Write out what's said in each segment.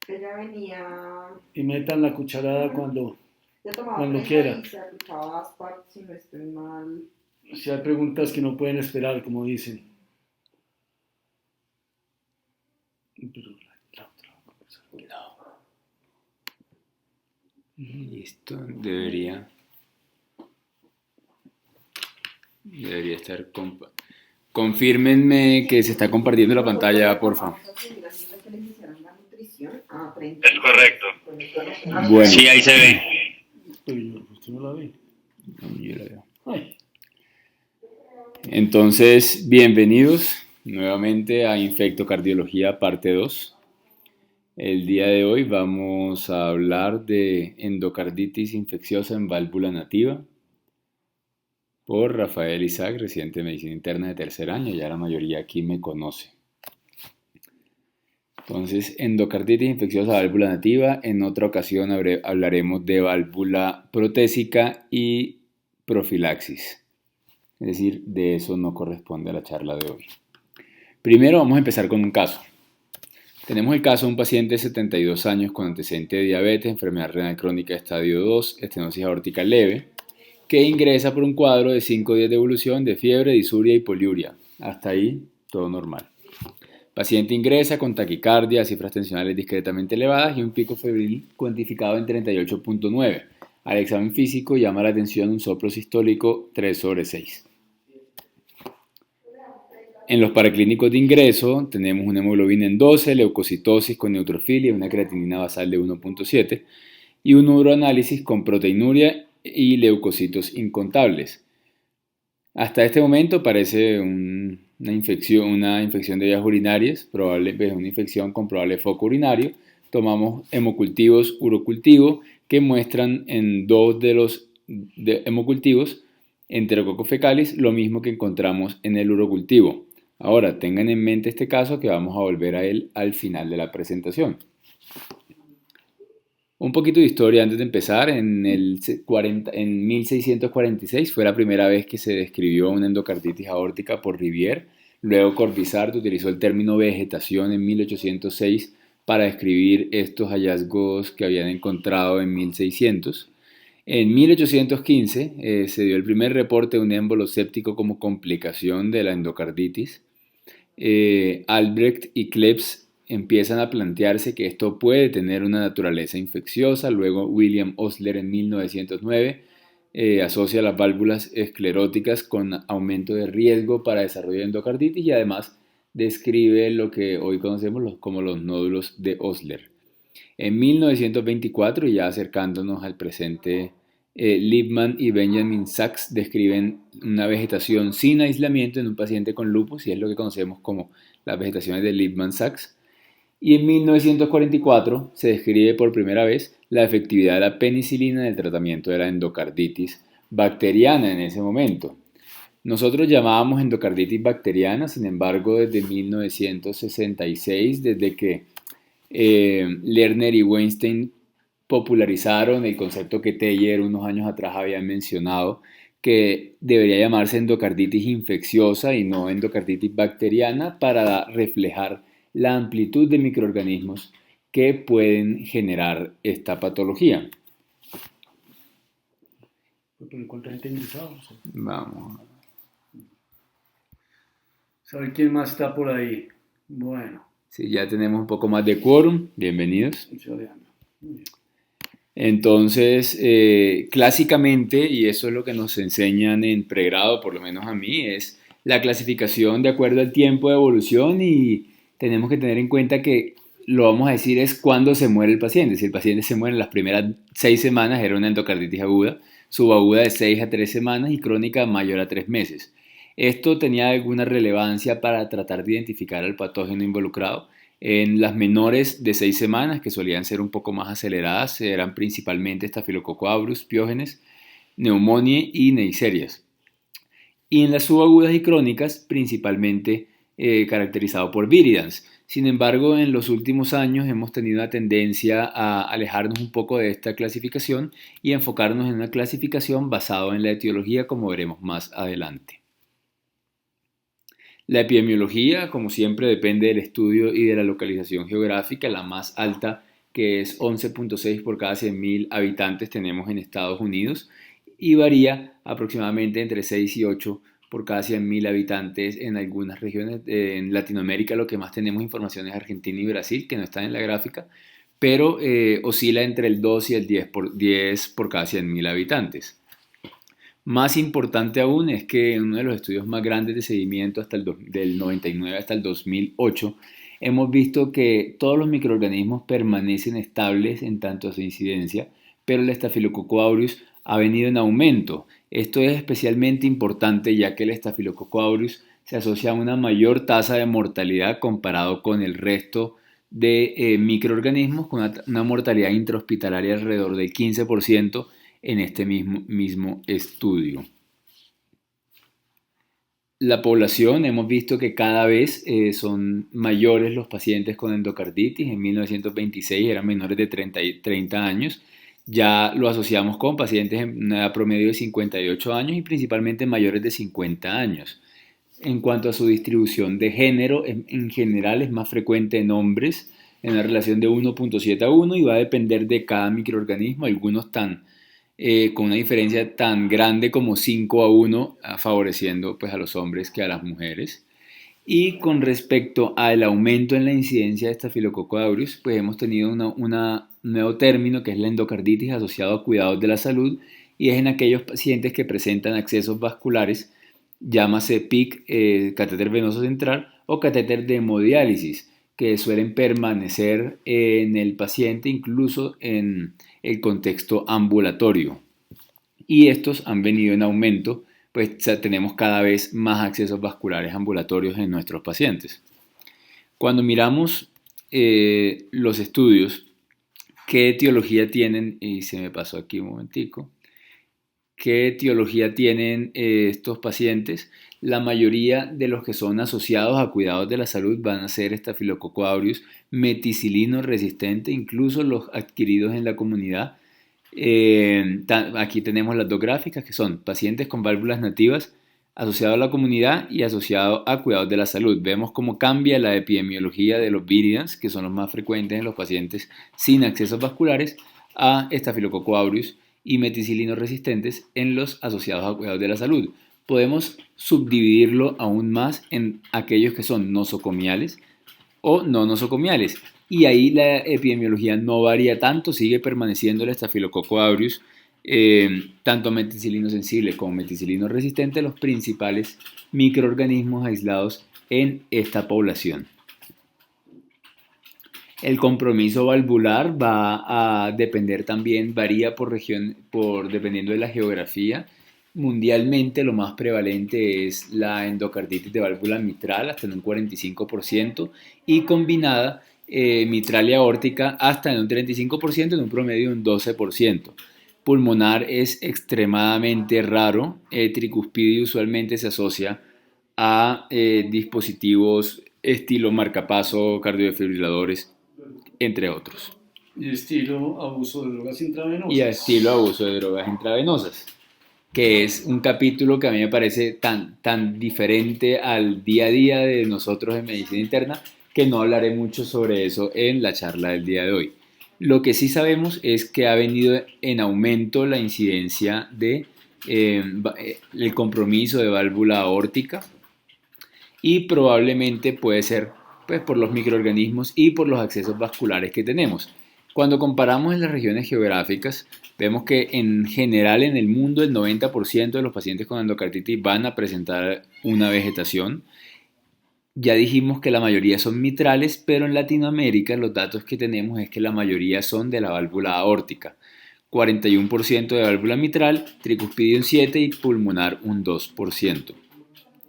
Ella venía, Y metan la cucharada ya tomaba cuando presa quiera. y se aplicaba Aspart, si no estoy mal. Si hay preguntas que no pueden esperar, como dicen. Pero No. Listo, debería estar confírmenme que se está compartiendo la Nosotros pantalla, le porfa. tomamos a seguir a medida que les hicieron la nutrición a Es 36. correcto. Con esto no se Bueno, Sí, ahí se ve. usted no la ve. yo la veo. Ay, Entonces, bienvenidos nuevamente a Infectocardiología parte 2. El día de hoy vamos a hablar de endocarditis infecciosa en válvula nativa por Rafael Isaac, residente de medicina interna de tercer año. Ya la mayoría aquí me conoce. Entonces, endocarditis infecciosa válvula nativa. En otra ocasión hablaremos de válvula protésica y profilaxis. Es decir, de eso no corresponde a la charla de hoy. Primero vamos a empezar con un caso. Tenemos el caso de un paciente de 72 años con antecedente de diabetes, enfermedad renal crónica estadio 2, estenosis aórtica leve, que ingresa por un cuadro de 5 días de evolución de fiebre, disuria y poliuria. Hasta ahí, todo normal. Paciente ingresa con taquicardia, cifras tensionales discretamente elevadas y un pico febril cuantificado en 38.9. Al examen físico llama la atención un soplo sistólico 3/6. En los paraclínicos de ingreso tenemos una hemoglobina en 12, leucocitosis con neutrofilia, una creatinina basal de 1.7 y un uroanálisis con proteinuria y leucocitos incontables. Hasta este momento parece una infección de vías urinarias, probablemente una infección con probable foco urinario. Tomamos hemocultivos urocultivo que muestran en dos de los hemocultivos enterococos fecalis lo mismo que encontramos en el urocultivo. Ahora, tengan en mente este caso que vamos a volver a él al final de la presentación. Un poquito de historia antes de empezar. En 1646 fue la primera vez que se describió una endocarditis aórtica por Rivière. Luego Corvisart utilizó el término vegetación en 1806 para describir estos hallazgos que habían encontrado en 1600. En 1815 se dio el primer reporte de un émbolo séptico como complicación de la endocarditis. Albrecht y Klebs empiezan a plantearse que esto puede tener una naturaleza infecciosa. Luego William Osler en 1909 asocia las válvulas escleróticas con aumento de riesgo para desarrollo de endocarditis y además describe lo que hoy conocemos como los nódulos de Osler. En 1924, ya acercándonos al presente, Liebman y Benjamin Sachs describen una vegetación sin aislamiento en un paciente con lupus, y es lo que conocemos como las vegetaciones de Liebman-Sachs. Y en 1944 se describe por primera vez la efectividad de la penicilina en el tratamiento de la endocarditis bacteriana en ese momento. Nosotros llamábamos endocarditis bacteriana, sin embargo, desde 1966, desde que Lerner y Weinstein popularizaron el concepto que Teller unos años atrás había mencionado, que debería llamarse endocarditis infecciosa y no endocarditis bacteriana, para reflejar la amplitud de microorganismos que pueden generar esta patología. pero ¿cuánta gente ingresada? Vamos. ¿Sabe quién más está por ahí? Bueno. Sí, ya tenemos un poco más de quórum. Bienvenidos. Muy bien. Entonces, clásicamente, y eso es lo que nos enseñan en pregrado, por lo menos a mí, es la clasificación de acuerdo al tiempo de evolución, y tenemos que tener en cuenta que lo vamos a decir es cuando se muere el paciente. Si el paciente se muere en las primeras 6 semanas, era una endocarditis aguda, subaguda de 6 a 3 semanas y crónica mayor a 3 meses. Esto tenía alguna relevancia para tratar de identificar al patógeno involucrado. En las menores de 6 semanas, que solían ser un poco más aceleradas, eran principalmente Staphylococcus aureus, Piógenes, Pneumoniae y Neisseриas. Y en las subagudas y crónicas, principalmente caracterizado por Viridans. Sin embargo, en los últimos años hemos tenido una tendencia a alejarnos un poco de esta clasificación y enfocarnos en una clasificación basada en la etiología, como veremos más adelante. La epidemiología, como siempre, depende del estudio y de la localización geográfica. La más alta que es 11.6 por cada 100.000 habitantes tenemos en Estados Unidos, y varía aproximadamente entre 6 y 8 por cada 100.000 habitantes en algunas regiones. En Latinoamérica lo que más tenemos información es Argentina y Brasil, que no están en la gráfica, pero oscila entre el 2 y el 10 por cada 100.000 habitantes. Más importante aún es que en uno de los estudios más grandes de seguimiento del 99 hasta el 2008, hemos visto que todos los microorganismos permanecen estables en tanto a su incidencia, pero el Staphylococcus aureus ha venido en aumento. Esto es especialmente importante ya que el Staphylococcus aureus se asocia a una mayor tasa de mortalidad comparado con el resto de microorganismos, con una mortalidad intrahospitalaria alrededor del 15% en este mismo estudio. La población, hemos visto que cada vez son mayores los pacientes con endocarditis. En 1926 eran menores de 30 años. Ya lo asociamos con pacientes en una edad promedio de 58 años y principalmente mayores de 50 años. En cuanto a su distribución de género, en general es más frecuente en hombres, en una relación de 1.7 a 1, y va a depender de cada microorganismo. Algunos con una diferencia tan grande como 5 a 1, favoreciendo pues, a los hombres que a las mujeres. Y con respecto al aumento en la incidencia de Staphylococcus aureus, pues hemos tenido un nuevo término que es la endocarditis asociado a cuidados de la salud, y es en aquellos pacientes que presentan accesos vasculares, llámase PIC, catéter venoso central, o catéter de hemodiálisis, que suelen permanecer en el paciente incluso en el contexto ambulatorio. Y estos han venido en aumento, pues tenemos cada vez más accesos vasculares ambulatorios en nuestros pacientes. Cuando miramos los estudios, ¿qué etiología tienen? Y se me pasó aquí un momentico. ¿Qué etiología tienen estos pacientes? La mayoría de los que son asociados a cuidados de la salud van a ser Staphylococcus aureus meticilino resistente, incluso los adquiridos en la comunidad. Aquí tenemos las dos gráficas, que son pacientes con válvulas nativas asociados a la comunidad y asociados a cuidados de la salud. Vemos cómo cambia la epidemiología de los viridans, que son los más frecuentes en los pacientes sin accesos vasculares, a Staphylococcus aureus y meticilinos resistentes en los asociados a cuidados de la salud. Podemos subdividirlo aún más en aquellos que son nosocomiales o no nosocomiales, y ahí la epidemiología no varía tanto, sigue permaneciendo el Staphylococcus aureus, tanto meticilino sensible como meticilino resistente, los principales microorganismos aislados en esta población. El compromiso valvular va a depender también, varía por región, dependiendo de la geografía. Mundialmente lo más prevalente es la endocarditis de válvula mitral, hasta en un 45%, y combinada mitral y aórtica hasta en un 35%, en un promedio de un 12%. Pulmonar es extremadamente raro. Tricuspidio usualmente se asocia a dispositivos estilo marcapaso, cardiodefibriladores, entre otros. Y estilo abuso de drogas intravenosas. Y a estilo abuso de drogas intravenosas, que es un capítulo que a mí me parece tan diferente al día a día de nosotros en medicina interna, que no hablaré mucho sobre eso en la charla del día de hoy. Lo que sí sabemos es que ha venido en aumento la incidencia de el compromiso de válvula aórtica, y probablemente puede ser pues, por los microorganismos y por los accesos vasculares que tenemos. Cuando comparamos en las regiones geográficas, vemos que en general en el mundo el 90% de los pacientes con endocarditis van a presentar una vegetación. Ya dijimos que la mayoría son mitrales, pero en Latinoamérica los datos que tenemos es que la mayoría son de la válvula aórtica. 41% de válvula mitral, tricuspidio un 7% y pulmonar un 2%.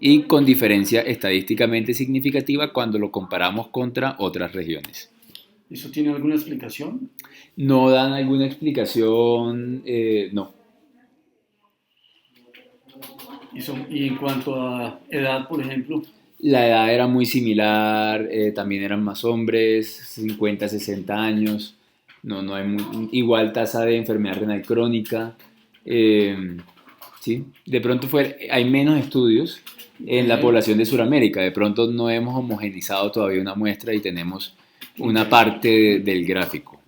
Y con diferencia estadísticamente significativa cuando lo comparamos contra otras regiones. ¿Eso tiene alguna explicación? No dan alguna explicación, no. Y en cuanto a edad, por ejemplo. La edad era muy similar, también eran más hombres, 50, 60 años, no hay igual tasa de enfermedad renal crónica. ¿Sí? De pronto hay menos estudios en la población de Sudamérica, de pronto no hemos homogenizado todavía una muestra y tenemos una parte del gráfico.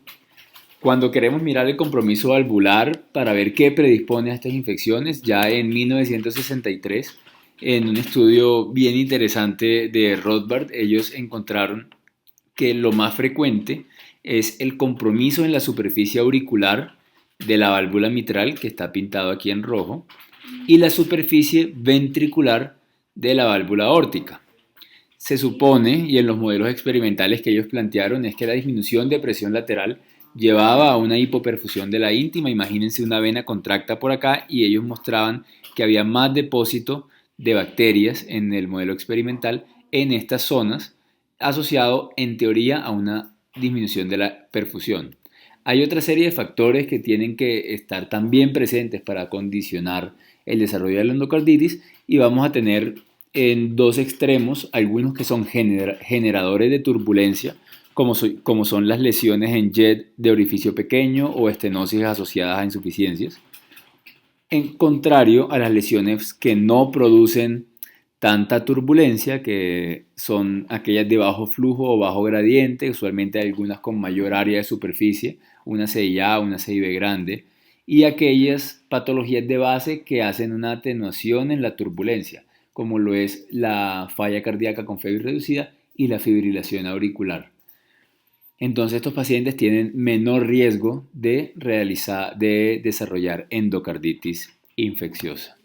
Cuando queremos mirar el compromiso valvular para ver qué predispone a estas infecciones, ya en 1963, en un estudio bien interesante de Rothbard, ellos encontraron que lo más frecuente es el compromiso en la superficie auricular de la válvula mitral, que está pintado aquí en rojo, y la superficie ventricular de la válvula aórtica. Se supone, y en los modelos experimentales que ellos plantearon, es que la disminución de presión lateral llevaba a una hipoperfusión de la íntima. Imagínense una vena contracta por acá y ellos mostraban que había más depósito de bacterias en el modelo experimental en estas zonas, asociado en teoría a una disminución de la perfusión. Hay otra serie de factores que tienen que estar también presentes para condicionar el desarrollo de la endocarditis, y vamos a tener en dos extremos algunos que son generadores de turbulencia, como son las lesiones en JET de orificio pequeño o estenosis asociadas a insuficiencias, en contrario a las lesiones que no producen tanta turbulencia, que son aquellas de bajo flujo o bajo gradiente, usualmente hay algunas con mayor área de superficie, una CIA, una CIB grande, y aquellas patologías de base que hacen una atenuación en la turbulencia, como lo es la falla cardíaca con febris reducida y la fibrilación auricular. Entonces estos pacientes tienen menor riesgo de desarrollar endocarditis infecciosa.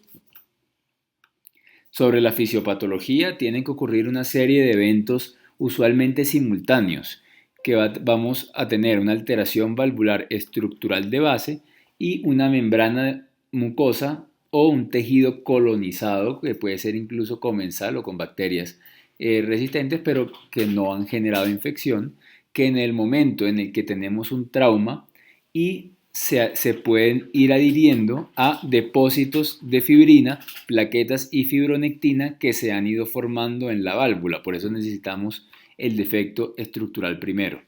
Sobre la fisiopatología, tienen que ocurrir una serie de eventos usualmente simultáneos, que vamos a tener una alteración valvular estructural de base y una membrana mucosa o un tejido colonizado, que puede ser incluso comensal o con bacterias resistentes, pero que no han generado infección, que en el momento en el que tenemos un trauma y se pueden ir adhiriendo a depósitos de fibrina, plaquetas y fibronectina que se han ido formando en la válvula. Por eso necesitamos el defecto estructural primero.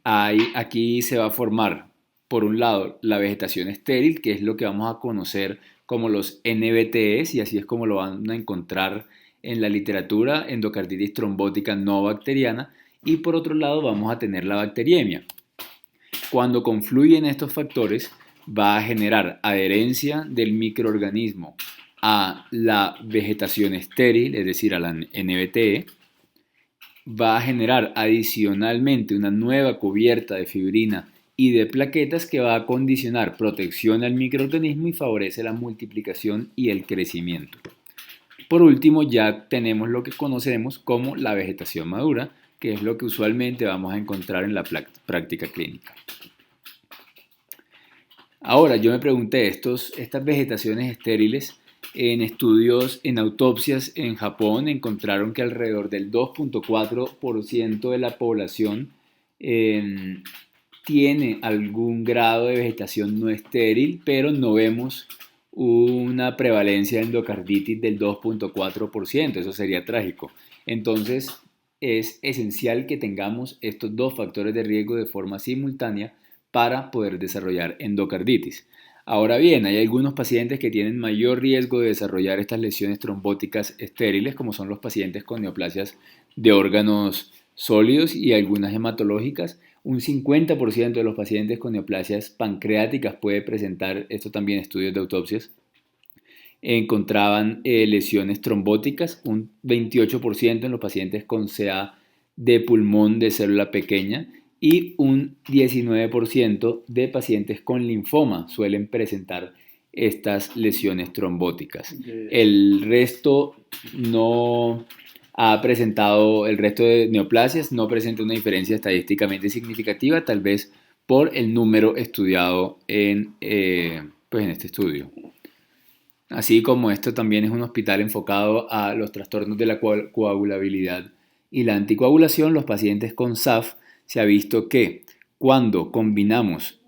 Aquí se va a formar, por un lado, la vegetación estéril, que es lo que vamos a conocer como los NBTs, y así es como lo van a encontrar en la literatura, endocarditis trombótica no bacteriana, y por otro lado vamos a tener la bacteriemia. Cuando confluyen estos factores, va a generar adherencia del microorganismo a la vegetación estéril, es decir, a la NBT, va a generar adicionalmente una nueva cubierta de fibrina y de plaquetas que va a condicionar protección al microorganismo y favorece la multiplicación y el crecimiento. Por último, ya tenemos lo que conocemos como la vegetación madura, que es lo que usualmente vamos a encontrar en la práctica clínica. Ahora, yo me pregunté, estas vegetaciones estériles, en estudios, en autopsias en Japón, encontraron que alrededor del 2.4% de la población tiene algún grado de vegetación no estéril, pero no vemos una prevalencia de endocarditis del 2.4%, eso sería trágico. Entonces, es esencial que tengamos estos dos factores de riesgo de forma simultánea para poder desarrollar endocarditis. Ahora bien, hay algunos pacientes que tienen mayor riesgo de desarrollar estas lesiones trombóticas estériles, como son los pacientes con neoplasias de órganos sólidos y algunas hematológicas. Un 50% de los pacientes con neoplasias pancreáticas puede presentar, esto también estudios de autopsias, encontraban lesiones trombóticas, un 28% en los pacientes con CA de pulmón de célula pequeña y un 19% de pacientes con linfoma suelen presentar estas lesiones trombóticas. El resto no ha presentado, el resto de neoplasias no presenta una diferencia estadísticamente significativa, tal vez por el número estudiado en este estudio. Así como esto también es un hospital enfocado a los trastornos de la coagulabilidad y la anticoagulación, los pacientes con SAF, se ha visto que cuando combinamos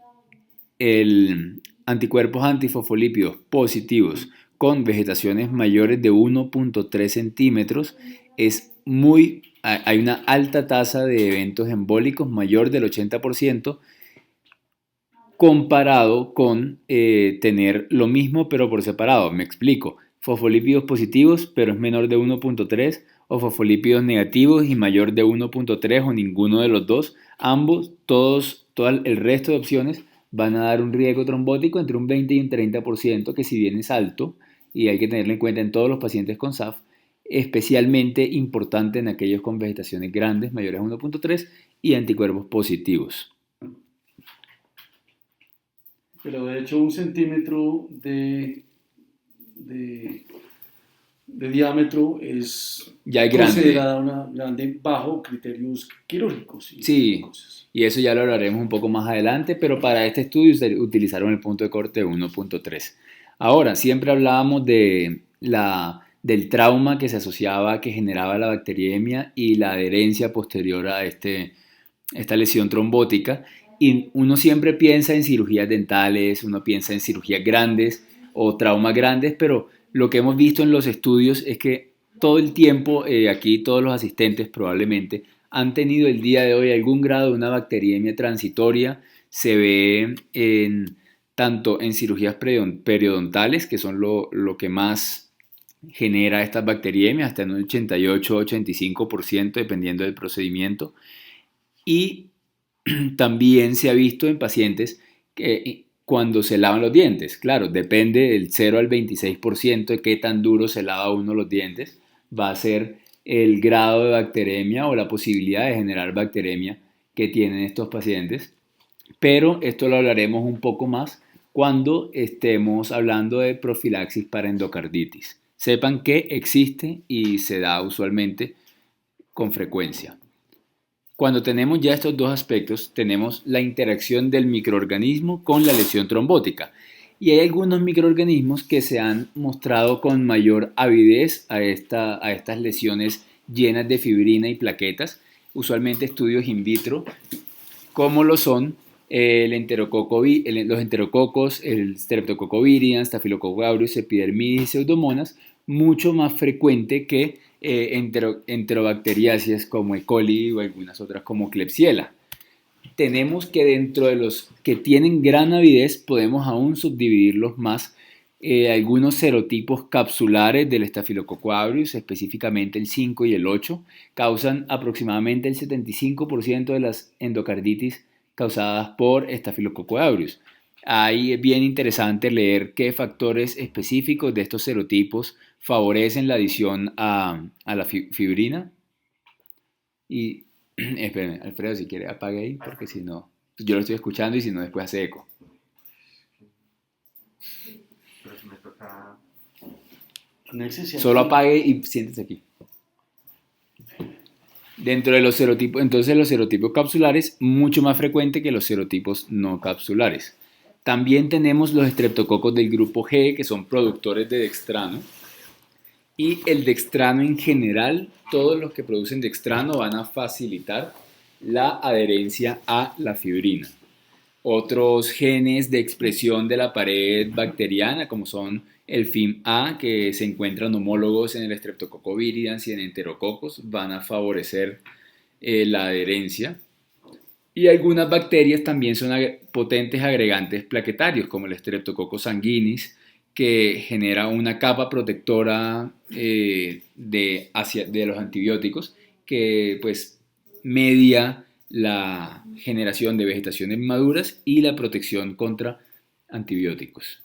el anticuerpos antifosfolípidos positivos con vegetaciones mayores de 1.3 centímetros, hay una alta tasa de eventos embólicos mayor del 80%, comparado con tener lo mismo pero por separado. Me explico. Fosfolípidos positivos pero es menor de 1.3, o fosfolípidos negativos y mayor de 1.3 o ninguno de los dos. Ambos, todos todo el resto de opciones van a dar un riesgo trombótico entre un 20 y un 30%, que si bien es alto, y hay que tenerlo en cuenta en todos los pacientes con SAF, especialmente importante en aquellos con vegetaciones grandes, mayores a 1.3, y anticuerpos positivos. Pero de hecho 1 centímetro de diámetro es ya es grande. Considerada una grande bajo criterios quirúrgicos. Sí, y eso ya lo hablaremos un poco más adelante, pero para este estudio utilizaron el punto de corte de 1.3. Ahora, siempre hablábamos del trauma que se asociaba, que generaba la bacteriemia y la adherencia posterior a esta lesión trombótica. Y uno siempre piensa en cirugías dentales, uno piensa en cirugías grandes o traumas grandes, pero lo que hemos visto en los estudios es que todo el tiempo, aquí todos los asistentes probablemente han tenido el día de hoy algún grado de una bacteriemia transitoria. Se ve tanto en cirugías periodontales, que son lo que más genera estas bacteriemias, hasta en un 88-85%, dependiendo del procedimiento. Y también se ha visto en pacientes que cuando se lavan los dientes, claro, depende del 0 al 26% de qué tan duro se lava uno los dientes, va a ser el grado de bacteremia o la posibilidad de generar bacteremia que tienen estos pacientes. Pero esto lo hablaremos un poco más cuando estemos hablando de profilaxis para endocarditis. Sepan que existe y se da usualmente con frecuencia. Cuando tenemos ya estos dos aspectos, tenemos la interacción del microorganismo con la lesión trombótica. Y hay algunos microorganismos que se han mostrado con mayor avidez a estas lesiones llenas de fibrina y plaquetas, usualmente estudios in vitro, como lo son los enterococos, el Streptococcus viridans, Staphylococcus aureus, Epidermidis y Pseudomonas, mucho más frecuente que enterobacteriáceas como E. coli o algunas otras como Klebsiella. Tenemos que dentro de los que tienen gran avidez podemos aún subdividirlos más. Algunos serotipos capsulares del Staphylococcus aureus, específicamente el 5 y el 8, causan aproximadamente el 75% de las endocarditis causadas por Staphylococcus aureus. Ahí es bien interesante leer qué factores específicos de estos serotipos favorecen la adición a la fibrina. Y espérenme, Alfredo, si quiere apague ahí, porque si no, yo lo estoy escuchando y si no después hace eco. Pero si me toca... Solo apague y siéntese aquí. Dentro de los serotipos, entonces los serotipos capsulares, mucho más frecuente que los serotipos no capsulares. También tenemos los estreptococos del grupo G, que son productores de dextrano. Y el dextrano en general, todos los que producen dextrano van a facilitar la adherencia a la fibrina. Otros genes de expresión de la pared bacteriana, como son el FIM-A, que se encuentran homólogos en el Streptococcus viridans y en enterococos, van a favorecer la adherencia. Y algunas bacterias también son potentes agregantes plaquetarios, como el Streptococcus sanguinis, que genera una capa protectora de los antibióticos que pues media la generación de vegetaciones maduras y la protección contra antibióticos.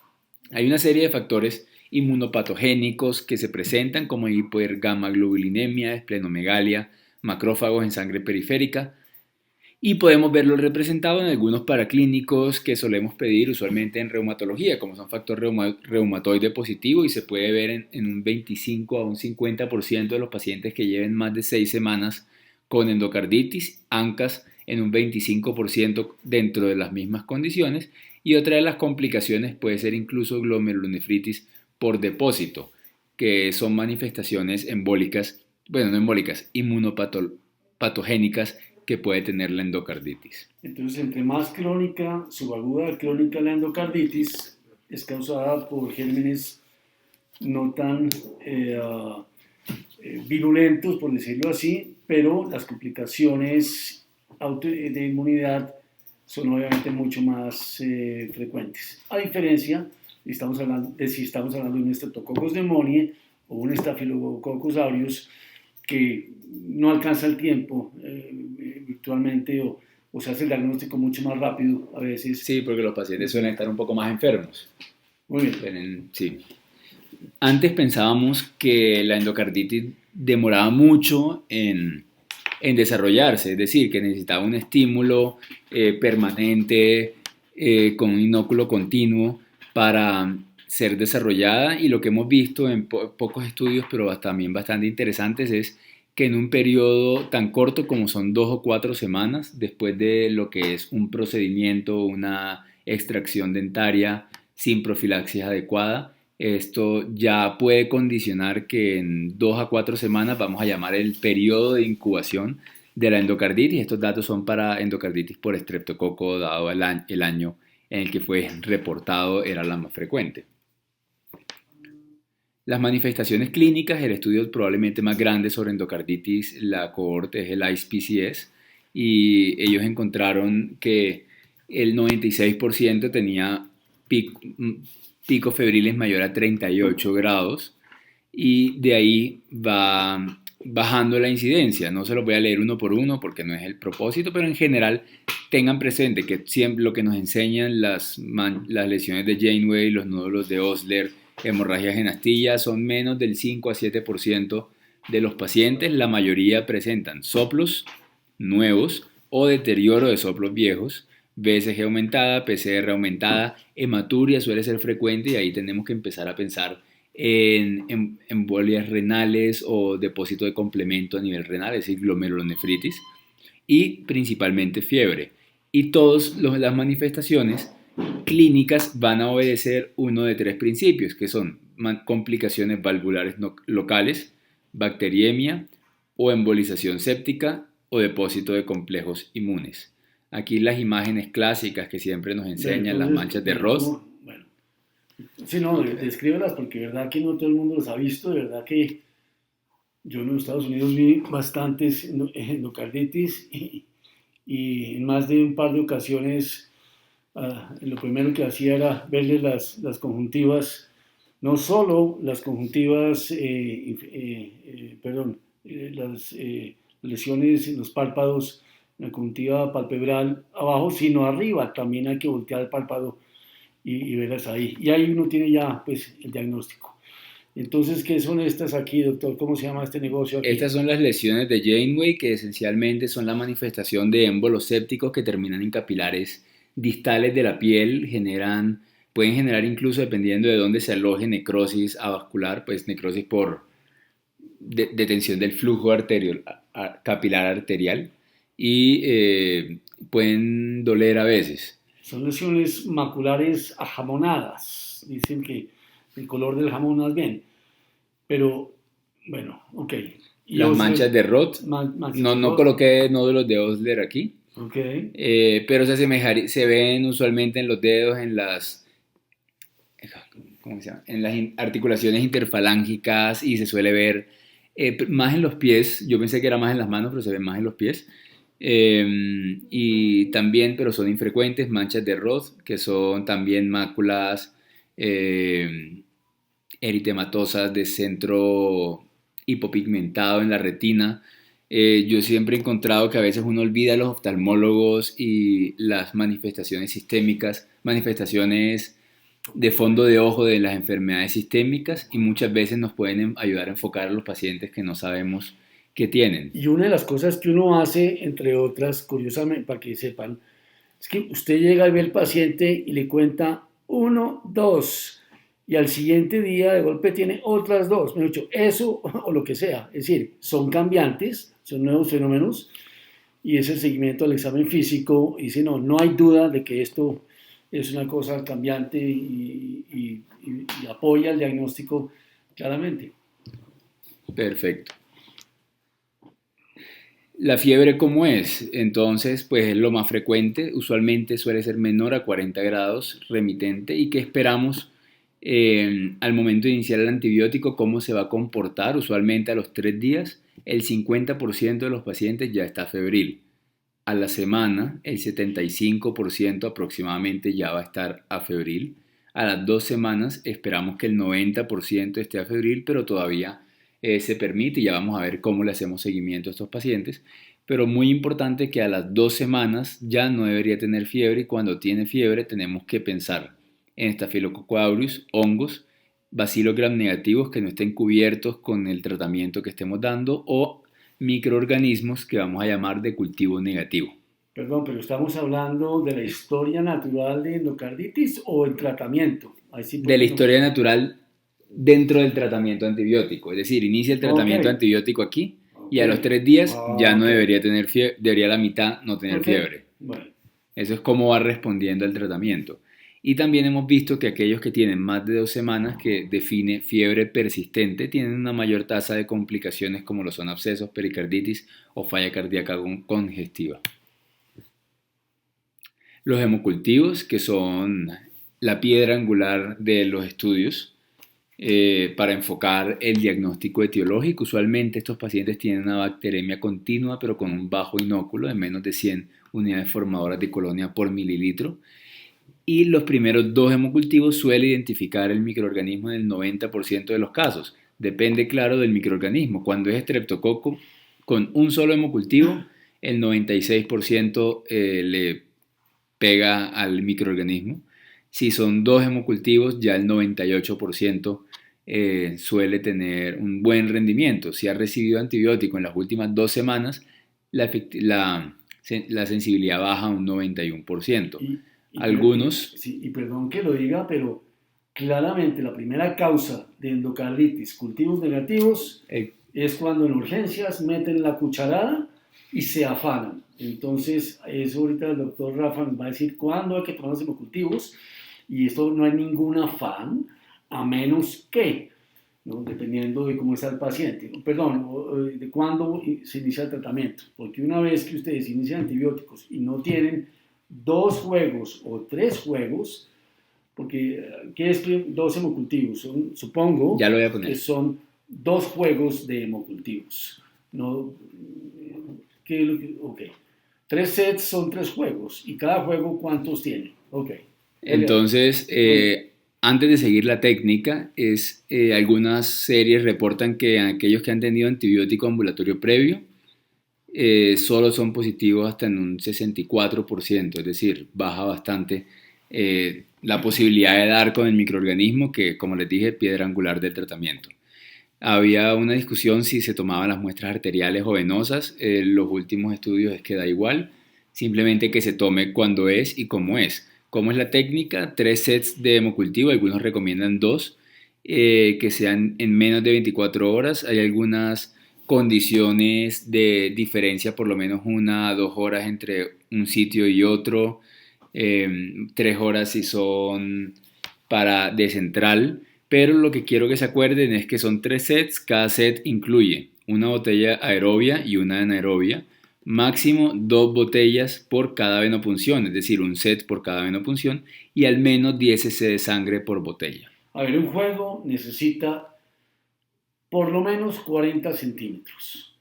Hay una serie de factores inmunopatogénicos que se presentan como hipergamaglobulinemia, esplenomegalia, macrófagos en sangre periférica, y podemos verlo representado en algunos paraclínicos que solemos pedir usualmente en reumatología, como son factor reumatoide positivo, y se puede ver en un 25 a un 50% de los pacientes que lleven más de 6 semanas con endocarditis, ANCAS en un 25% dentro de las mismas condiciones, y otra de las complicaciones puede ser incluso glomerulonefritis por depósito, que son manifestaciones embólicas, bueno, no embólicas, inmunopatogénicas que puede tener la endocarditis. Entonces, entre más crónica, subaguda crónica la endocarditis, es causada por gérmenes no tan virulentos, por decirlo así, pero las complicaciones de inmunidad son obviamente mucho más frecuentes. A diferencia, si estamos hablando de un Streptococcus pneumoniae o un Staphylococcus aureus, que no alcanza el tiempo virtualmente o o se hace el diagnóstico mucho más rápido a veces. Sí, porque los pacientes suelen estar un poco más enfermos. Muy bien. Sí. Antes pensábamos que la endocarditis demoraba mucho en desarrollarse, es decir, que necesitaba un estímulo permanente con un inóculo continuo para ser desarrollada, y lo que hemos visto en pocos estudios, pero también bastante interesantes, es que en un periodo tan corto como son 2 o 4 semanas, después de lo que es un procedimiento, una extracción dentaria sin profilaxis adecuada, esto ya puede condicionar que en 2 a 4 semanas vamos a llamar el periodo de incubación de la endocarditis. Estos datos son para endocarditis por estreptococo, dado el año en el que fue reportado, era la más frecuente. Las manifestaciones clínicas, el estudio probablemente más grande sobre endocarditis, la cohorte es el ICE-PCS, y ellos encontraron que el 96% tenía picos febriles mayor a 38 grados, y de ahí va bajando la incidencia. No se los voy a leer uno por uno porque no es el propósito, pero en general tengan presente que siempre lo que nos enseñan las lesiones de Janeway, los nódulos de Osler, hemorragias en astilla, son menos del 5 a 7% de los pacientes. La mayoría presentan soplos nuevos o deterioro de soplos viejos, BSG aumentada, PCR aumentada, hematuria suele ser frecuente, y ahí tenemos que empezar a pensar en embolias renales o depósito de complemento a nivel renal, es decir, glomerulonefritis, y principalmente fiebre. Y todas las manifestaciones clínicas van a obedecer uno de 3 principios, que son complicaciones valvulares locales, bacteriemia o embolización séptica o depósito de complejos inmunes. Aquí las imágenes clásicas que siempre nos enseñan, Entonces, las manchas de Ross. Bueno, sí, no, descríbelas, porque de verdad que no todo el mundo los ha visto. De verdad que yo en los Estados Unidos vi bastantes endocarditis, y en más de un par de ocasiones lo primero que hacía era verle las conjuntivas, no solo las conjuntivas, las lesiones en los párpados, la conjuntiva palpebral abajo, sino arriba. También hay que voltear el párpado y verlas ahí. Y ahí uno tiene ya pues el diagnóstico. Entonces, ¿qué son estas aquí, doctor? ¿Cómo se llama este negocio aquí? Estas son las lesiones de Janeway, que esencialmente son la manifestación de émbolos sépticos que terminan en capilares distales de la piel. Pueden generar, incluso dependiendo de dónde se aloje, necrosis avascular, pues necrosis por detención del flujo capilar arterial, y pueden doler a veces. Son lesiones maculares ajamonadas. Dicen que el color del jamón más bien. Pero, bueno, ok. Las manchas de Roth, no coloqué nódulos de Osler aquí, okay. Pero se ven usualmente en los dedos, en las articulaciones interfalángicas, y se suele ver más en los pies. Yo pensé que era más en las manos, pero se ven más en los pies. Y también, pero son infrecuentes, manchas de Roth, que son también máculas eritematosas de centro hipopigmentado en la retina. Yo siempre he encontrado que a veces uno olvida a los oftalmólogos y las manifestaciones sistémicas, manifestaciones de fondo de ojo de las enfermedades sistémicas, y muchas veces nos pueden ayudar a enfocar a los pacientes que no sabemos que tienen. Y una de las cosas que uno hace, entre otras, curiosamente, para que sepan, es que usted llega y ve al paciente y le cuenta 1, 2, y al siguiente día de golpe tiene otras 2, mejor dicho, eso o lo que sea. Es decir, son cambiantes, son nuevos fenómenos, y ese seguimiento al examen físico dice, no hay duda de que esto es una cosa cambiante, y apoya el diagnóstico claramente. Perfecto. La fiebre, ¿cómo es? Entonces, pues es lo más frecuente. Usualmente suele ser menor a 40 grados, remitente. ¿Y qué esperamos al momento de iniciar el antibiótico? ¿Cómo se va a comportar? Usualmente a los 3 días, el 50% de los pacientes ya está febril. A la semana, el 75% aproximadamente ya va a estar afebril. A las 2 semanas esperamos que el 90% esté afebril, pero todavía se permite, y ya vamos a ver cómo le hacemos seguimiento a estos pacientes. pero muy importante que a las 2 semanas ya no debería tener fiebre y cuando tiene fiebre tenemos que pensar en Staphylococcus aureus, hongos, bacilos gram negativos que no estén cubiertos con el tratamiento que estemos dando o microorganismos que vamos a llamar de cultivo negativo. Perdón, pero estamos hablando de la historia natural de endocarditis o el tratamiento. Ahí sí, De la historia natural dentro del tratamiento antibiótico, es decir, inicia el tratamiento antibiótico aquí y a los 3 días ya no debería tener fiebre, debería la mitad no tener fiebre. Bueno. Eso es cómo va respondiendo al tratamiento. Y también hemos visto que aquellos que tienen más de 2 semanas, que define fiebre persistente, tienen una mayor tasa de complicaciones como lo son abscesos, pericarditis o falla cardíaca congestiva. Los hemocultivos, que son la piedra angular de los estudios para enfocar el diagnóstico etiológico. Usualmente estos pacientes tienen una bacteremia continua, pero con un bajo inóculo de menos de 100 unidades formadoras de colonia por mililitro. Y los primeros 2 hemocultivos suelen identificar el microorganismo en el 90% de los casos. Depende, claro, del microorganismo. Cuando es estreptococo, con un solo hemocultivo, el 96% le pega al microorganismo. Si son 2 hemocultivos, ya el 98% suele tener un buen rendimiento. Si ha recibido antibiótico en las últimas 2 semanas, la sensibilidad baja a un 91%. Algunos... Sí, y perdón que lo diga, pero claramente la primera causa de endocarditis, cultivos negativos, es cuando en urgencias meten la cucharada y se afanan. Entonces, eso ahorita el doctor Rafa nos va a decir cuándo hay que tomar los hemocultivos, y esto no hay ningún afán, a menos que, ¿no?, dependiendo de cómo está el paciente, perdón, de cuándo se inicia el tratamiento, porque una vez que ustedes inician antibióticos y no tienen 2 juegos o 3 juegos, porque ¿qué es 2 hemocultivos? Supongo ya lo voy a poner. Que son 2 juegos de hemocultivos. No, ok. 3 sets son 3 juegos. ¿Y cada juego cuántos tiene? Ok. Entonces, antes de seguir la técnica, algunas series reportan que aquellos que han tenido antibiótico ambulatorio previo solo son positivos hasta en un 64%, es decir, baja bastante la posibilidad de dar con el microorganismo que, como les dije, piedra angular del tratamiento. Había una discusión si se tomaban las muestras arteriales o venosas. Los últimos estudios es que da igual, simplemente que se tome cuando es y cómo es. ¿Cómo es la técnica? 3 sets de hemocultivo, algunos recomiendan 2, que sean en menos de 24 horas. Hay algunas condiciones de diferencia, por lo menos 1 a 2 horas entre un sitio y otro, 3 horas si son de central, pero lo que quiero que se acuerden es que son 3 sets, cada set incluye una botella aerobia y una anaerobia, máximo 2 botellas por cada venopunción, es decir, un set por cada venopunción y al menos 10 cc de sangre por botella. A ver, un juego necesita por lo menos 40 centímetros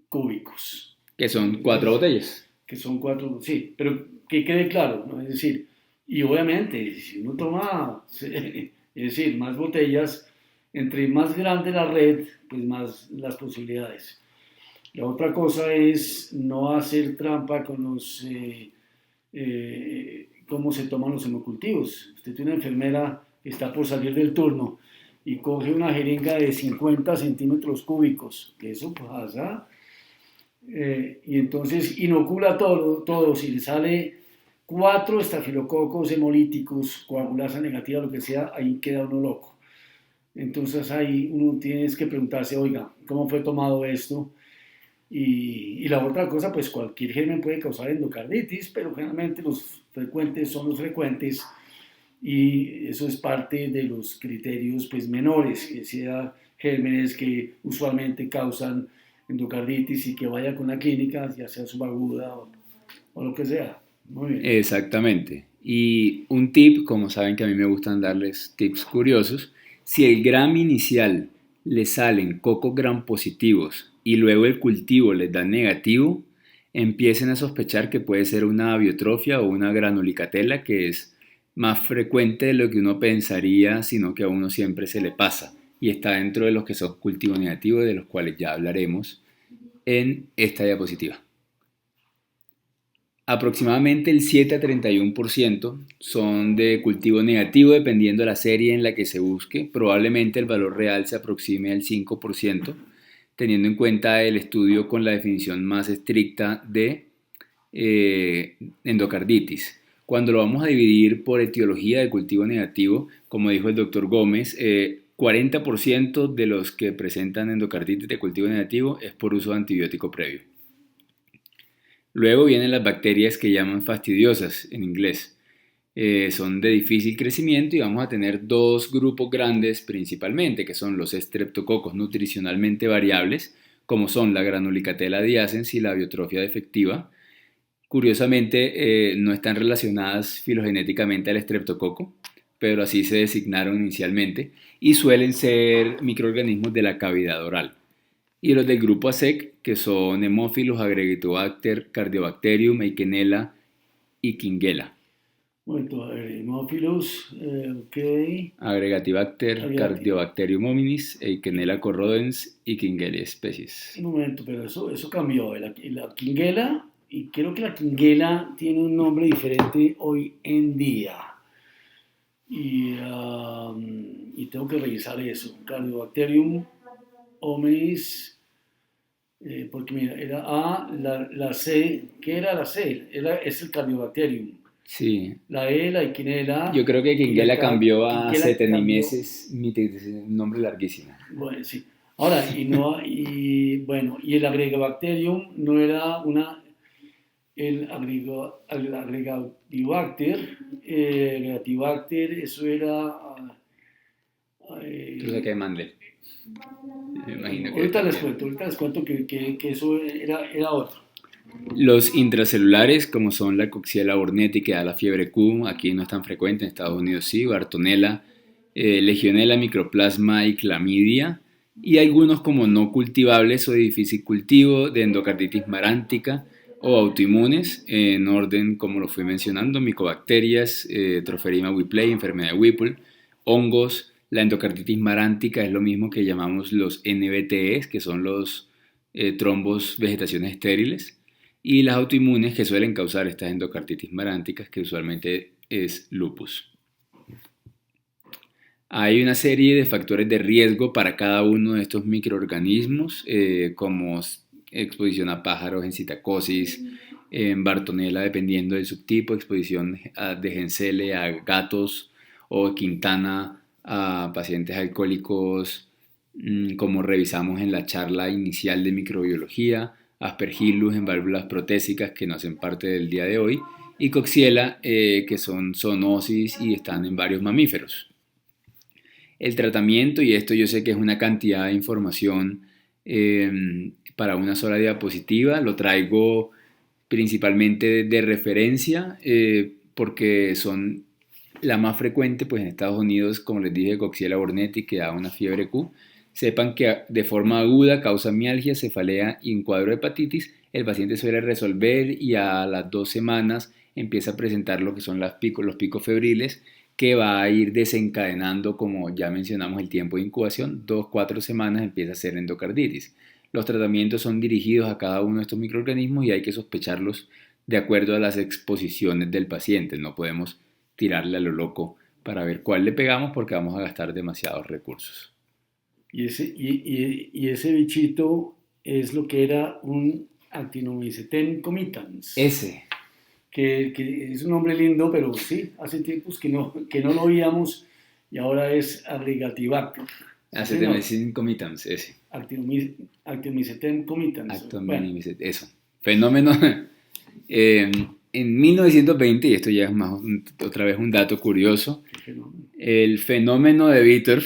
cúbicos. Que son 4 botellas. Que son 4, sí, pero que quede claro, ¿no? Es decir, y obviamente, si uno toma, es decir, más botellas, entre más grande la red, pues más las posibilidades. La otra cosa es no hacer trampa con los, cómo se toman los hemocultivos. Usted tiene una enfermera que está por salir del turno y coge una jeringa de 50 centímetros cúbicos, que eso pasa, y entonces inocula todo, si le sale 4 estafilococos hemolíticos, coagulasa negativa, lo que sea, ahí queda uno loco. Entonces ahí uno tiene que preguntarse, oiga, ¿cómo fue tomado esto? Y la otra cosa, pues cualquier germen puede causar endocarditis, pero generalmente los frecuentes son los frecuentes, y eso es parte de los criterios pues menores, que sea gérmenes que usualmente causan endocarditis y que vaya con la clínica, ya sea subaguda o lo que sea. Muy bien. Exactamente. Y un tip, como saben que a mí me gustan darles tips curiosos, si el gram inicial le salen cocos gram positivos y luego el cultivo les da negativo, empiecen a sospechar que puede ser una abiotrofia o una granulicatela, que es más frecuente de lo que uno pensaría, sino que a uno siempre se le pasa y está dentro de los que son cultivo negativo, de los cuales ya hablaremos en esta diapositiva. Aproximadamente el 7 a 31% son de cultivo negativo dependiendo de la serie en la que se busque. Probablemente el valor real se aproxime al 5%, teniendo en cuenta el estudio con la definición más estricta de endocarditis. Cuando lo vamos a dividir por etiología de cultivo negativo, como dijo el doctor Gómez, 40% de los que presentan endocarditis de cultivo negativo es por uso de antibiótico previo. Luego vienen las bacterias que llaman fastidiosas en inglés. Son de difícil crecimiento y vamos a tener dos grupos grandes principalmente, que son los estreptococos nutricionalmente variables, como son la Granulicatela diacens y la Biotrophia defectiva. Curiosamente, no están relacionadas filogenéticamente al estreptococo, pero así se designaron inicialmente y suelen ser microorganismos de la cavidad oral. Y los del grupo ASEC, que son Haemophilus, Agregatibacter, Cardiobacterium, Eikenella y Kingella. Bueno, a ver, Haemophilus, ok. Agregatibacter, Cardiobacterium hominis, Eikenella corrodens y Kingella species. Un momento, pero eso cambió. La Kingella, y creo que la Kingella tiene un nombre diferente hoy en día. Y tengo que revisar eso. Cardiobacterium hominis, porque mira, era A, la C, ¿qué era la C? Es el Cardiobacterium. Sí. La E, la Eikenella. Yo creo que Kingella cambió a Kingella Setenimeses, un nombre larguísimo. Bueno, sí. Ahora, y el Agregabacterium no era el Agregatibacter, eso era... Lo saqué de Mandel. Me imagino que ahorita les cuento que eso era otro. Los intracelulares, como son la Coxiella burnetii, que da la fiebre Q, aquí no es tan frecuente, en Estados Unidos sí, Bartonella, Legionella, Microplasma y Clamidia, y algunos como no cultivables o de difícil cultivo, de endocarditis marántica o autoinmunes, en orden como lo fui mencionando, micobacterias, Troferima whipplei, enfermedad de Whipple, hongos. La endocarditis marántica es lo mismo que llamamos los NBTs, que son los trombos vegetaciones estériles, y las autoinmunes que suelen causar estas endocarditis maránticas, que usualmente es lupus. Hay una serie de factores de riesgo para cada uno de estos microorganismos, como exposición a pájaros en citacosis, en Bartonella dependiendo del subtipo, exposición de Gensele a gatos o Quintana a pacientes alcohólicos, como revisamos en la charla inicial de microbiología, Aspergillus en válvulas protésicas que no hacen parte del día de hoy, y Coxiella, que son zoonosis y están en varios mamíferos. El tratamiento, y esto yo sé que es una cantidad de información para una sola diapositiva, lo traigo principalmente de referencia porque son la más frecuente pues en Estados Unidos, como les dije, Coxiella burnetii, que da una fiebre Q. Sepan que de forma aguda causa mialgia, cefalea y un cuadro de hepatitis. El paciente suele resolver y a las 2 semanas empieza a presentar lo que son los picos febriles, que va a ir desencadenando, como ya mencionamos, el tiempo de incubación. 2-4 semanas empieza a ser endocarditis. Los tratamientos son dirigidos a cada uno de estos microorganismos y hay que sospecharlos de acuerdo a las exposiciones del paciente. No podemos tirarle a lo loco para ver cuál le pegamos porque vamos a gastar demasiados recursos. Y ese bichito es lo que era un Actinomycetes comitans. Ese. Que es un nombre lindo, pero sí, hace tiempos que no lo oíamos y ahora es Agregatibacter. Actinomycetes comitans, ese. Actinomycetes comitans. Bueno. Eso. Fenómeno. En 1920, y esto ya es otra vez un dato curioso, el fenómeno de Bitter,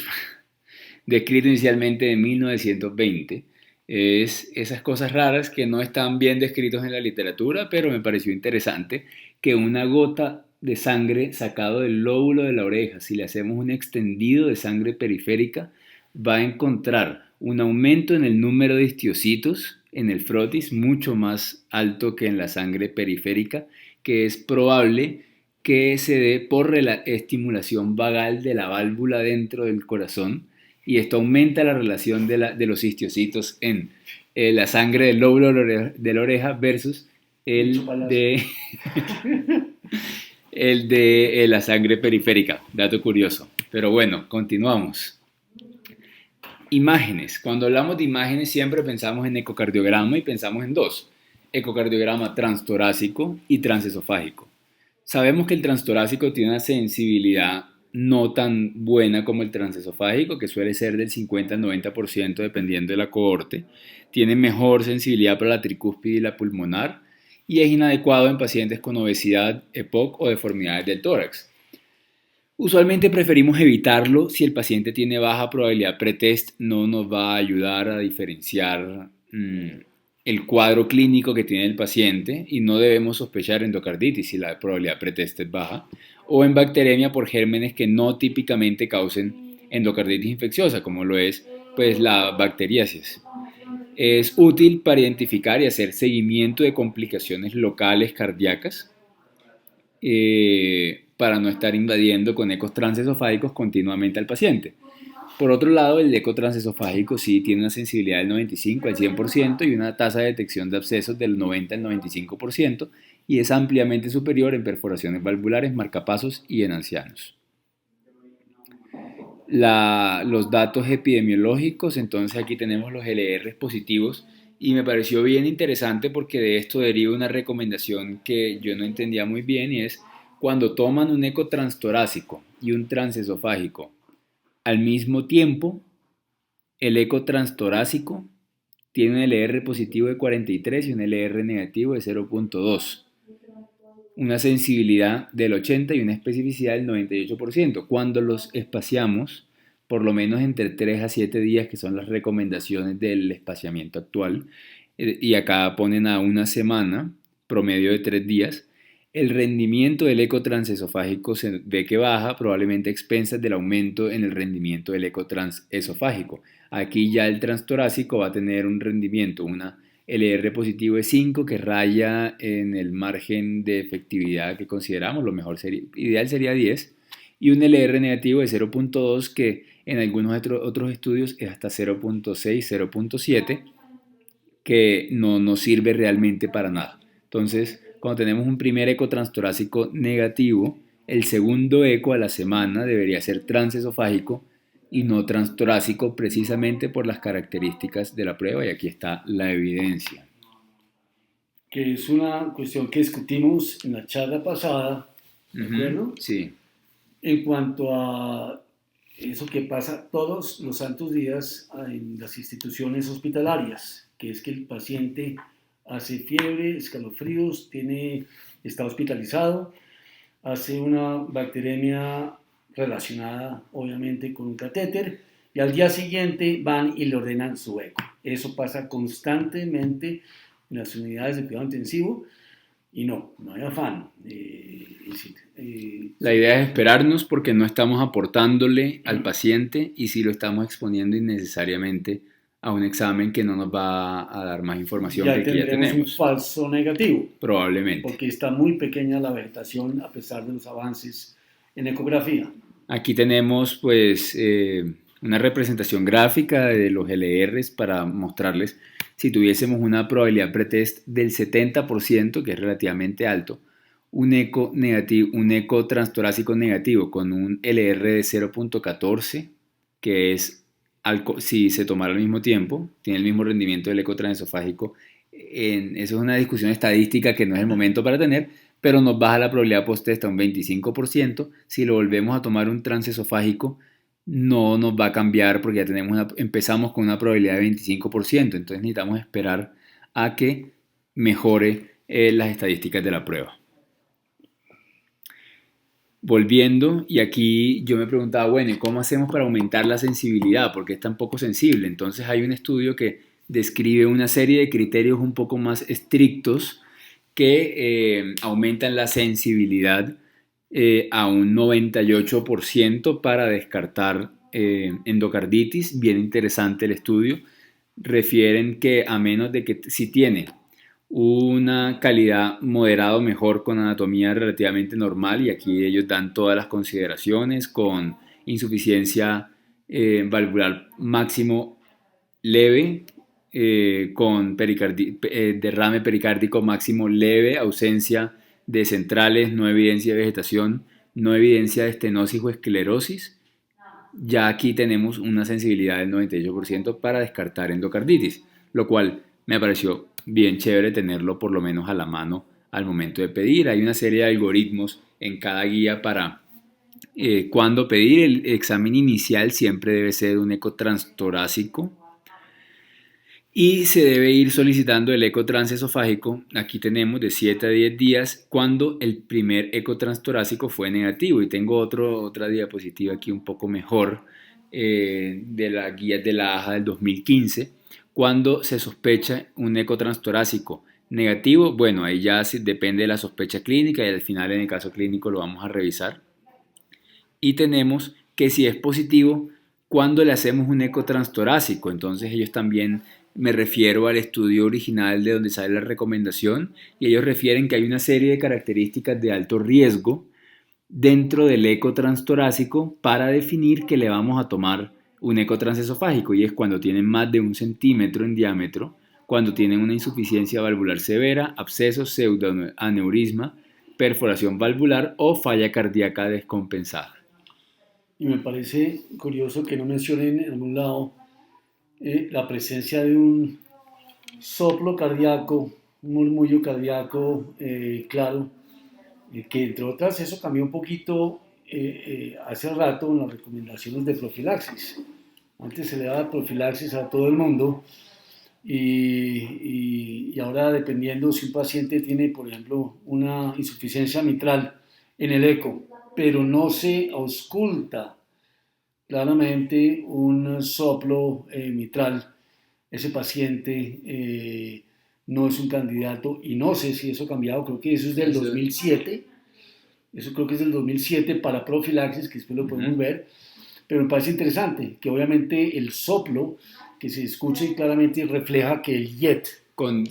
descrito inicialmente en 1920, es esas cosas raras que no están bien descritos en la literatura, pero me pareció interesante que una gota de sangre sacado del lóbulo de la oreja, si le hacemos un extendido de sangre periférica, va a encontrar un aumento en el número de histiocitos en el frotis mucho más alto que en la sangre periférica, que es probable que se dé por la estimulación vagal de la válvula dentro del corazón, y esto aumenta la relación de los histiocitos en la sangre del lóbulo de la oreja versus el Mucho palazo. de, el de la sangre periférica. Dato curioso. Pero bueno, continuamos. Imágenes. Cuando hablamos de imágenes siempre pensamos en ecocardiograma y pensamos en dos. Ecocardiograma transtorácico y transesofágico. Sabemos que el transtorácico tiene una sensibilidad no tan buena como el transesofágico, que suele ser del 50 al 90% dependiendo de la cohorte. Tiene mejor sensibilidad para la tricúspide y la pulmonar y es inadecuado en pacientes con obesidad, EPOC o deformidades del tórax. Usualmente preferimos evitarlo si el paciente tiene baja probabilidad pretest, no nos va a ayudar a diferenciar el cuadro clínico que tiene el paciente y no debemos sospechar endocarditis si la probabilidad pretest es baja o en bacteremia por gérmenes que no típicamente causen endocarditis infecciosa como lo es pues, la bacteriasis. Es útil para identificar y hacer seguimiento de complicaciones locales cardíacas para no estar invadiendo con ecos transesofágicos continuamente al paciente. Por otro lado, el eco transesofágico sí tiene una sensibilidad del 95 al 100% y una tasa de detección de abscesos del 90 al 95% y es ampliamente superior en perforaciones valvulares, marcapasos y en ancianos. Los datos epidemiológicos, entonces aquí tenemos los LR positivos y me pareció bien interesante porque de esto deriva una recomendación que yo no entendía muy bien y es cuando toman un eco transtorácico y un transesofágico al mismo tiempo, el eco transtorácico tiene un LR positivo de 43 y un LR negativo de 0.2, una sensibilidad del 80 y una especificidad del 98%. Cuando los espaciamos, por lo menos entre 3 a 7 días, que son las recomendaciones del espaciamiento actual, y acá ponen a una semana, promedio de 3 días, el rendimiento del eco transesofágico se ve que baja, probablemente a expensas del aumento en el rendimiento del eco transesofágico. Aquí ya el transtorácico va a tener un rendimiento, una LR positivo de 5 que raya en el margen de efectividad que consideramos, lo mejor sería, ideal sería 10, y un LR negativo de 0.2 que en algunos otros estudios es hasta 0.6, 0.7, que no nos sirve realmente para nada. Entonces, cuando tenemos un primer eco transtorácico negativo, el segundo eco a la semana debería ser transesofágico y no transtorácico precisamente por las características de la prueba y aquí está la evidencia. Que es una cuestión que discutimos en la charla pasada, ¿de acuerdo? Sí. En cuanto a eso que pasa todos los santos días en las instituciones hospitalarias, que es que el paciente hace fiebre, escalofríos, está hospitalizado, hace una bacteremia relacionada obviamente con un catéter y al día siguiente van y le ordenan su eco. Eso pasa constantemente en las unidades de cuidado intensivo y no hay afán. La idea es esperarnos porque no estamos aportándole al paciente y si lo estamos exponiendo innecesariamente a un examen que no nos va a dar más información que el que ya tenemos. Un falso negativo. Probablemente. Porque está muy pequeña la vegetación a pesar de los avances en ecografía. Aquí tenemos pues una representación gráfica de los LRs para mostrarles si tuviésemos una probabilidad pretest del 70%, que es relativamente alto, un eco transtorácico negativo con un LR de 0.14, que es si se tomara al mismo tiempo, tiene el mismo rendimiento del eco transesofágico. Eso es una discusión estadística que no es el momento para tener, pero nos baja la probabilidad post-test a un 25%. Si lo volvemos a tomar un transesofágico, no nos va a cambiar porque ya empezamos con una probabilidad de 25%, entonces necesitamos esperar a que mejore las estadísticas de la prueba. Volviendo, y aquí yo me preguntaba, bueno, ¿y cómo hacemos para aumentar la sensibilidad? Porque es tan poco sensible. Entonces hay un estudio que describe una serie de criterios un poco más estrictos que aumentan la sensibilidad a un 98% para descartar endocarditis. Bien interesante el estudio. Refieren que a menos de que si tiene una calidad moderado mejor con anatomía relativamente normal y aquí ellos dan todas las consideraciones con insuficiencia valvular máximo leve con derrame pericárdico máximo leve, ausencia de centrales, no evidencia de vegetación, no evidencia de estenosis o esclerosis. Ya aquí tenemos una sensibilidad del 98% para descartar endocarditis, lo cual me pareció bien chévere tenerlo por lo menos a la mano al momento de pedir. Hay una serie de algoritmos en cada guía para cuándo pedir. El examen inicial siempre debe ser un eco transtorácico y se debe ir solicitando el eco transesofágico. Aquí tenemos de 7 a 10 días cuando el primer eco transtorácico fue negativo. Y tengo otra diapositiva aquí un poco mejor de la guía de la AJA del 2015. Cuando se sospecha un eco transtorácico negativo, bueno, ahí ya depende de la sospecha clínica y al final en el caso clínico lo vamos a revisar. Y tenemos que si es positivo, cuando le hacemos un eco transtorácico, entonces ellos también, me refiero al estudio original de donde sale la recomendación, y ellos refieren que hay una serie de características de alto riesgo dentro del eco transtorácico para definir que le vamos a tomar un eco transesofágico, y es cuando tienen más de 1 centímetro en diámetro, cuando tienen una insuficiencia valvular severa, absceso, pseudoaneurisma, perforación valvular o falla cardíaca descompensada. Y me parece curioso que no mencionen en algún lado la presencia de un soplo cardíaco, un murmullo cardíaco claro, que entre otras eso cambió un poquito hace rato en las recomendaciones de profilaxis. Antes se le daba profilaxis a todo el mundo y ahora dependiendo si un paciente tiene, por ejemplo, una insuficiencia mitral en el eco, pero no se ausculta claramente un soplo mitral, ese paciente no es un candidato y no sé si eso ha cambiado, creo que eso es del 2007, eso creo que es del 2007 para profilaxis, que después lo podemos ver, pero me parece interesante que obviamente el soplo que se escuche claramente refleja que el YET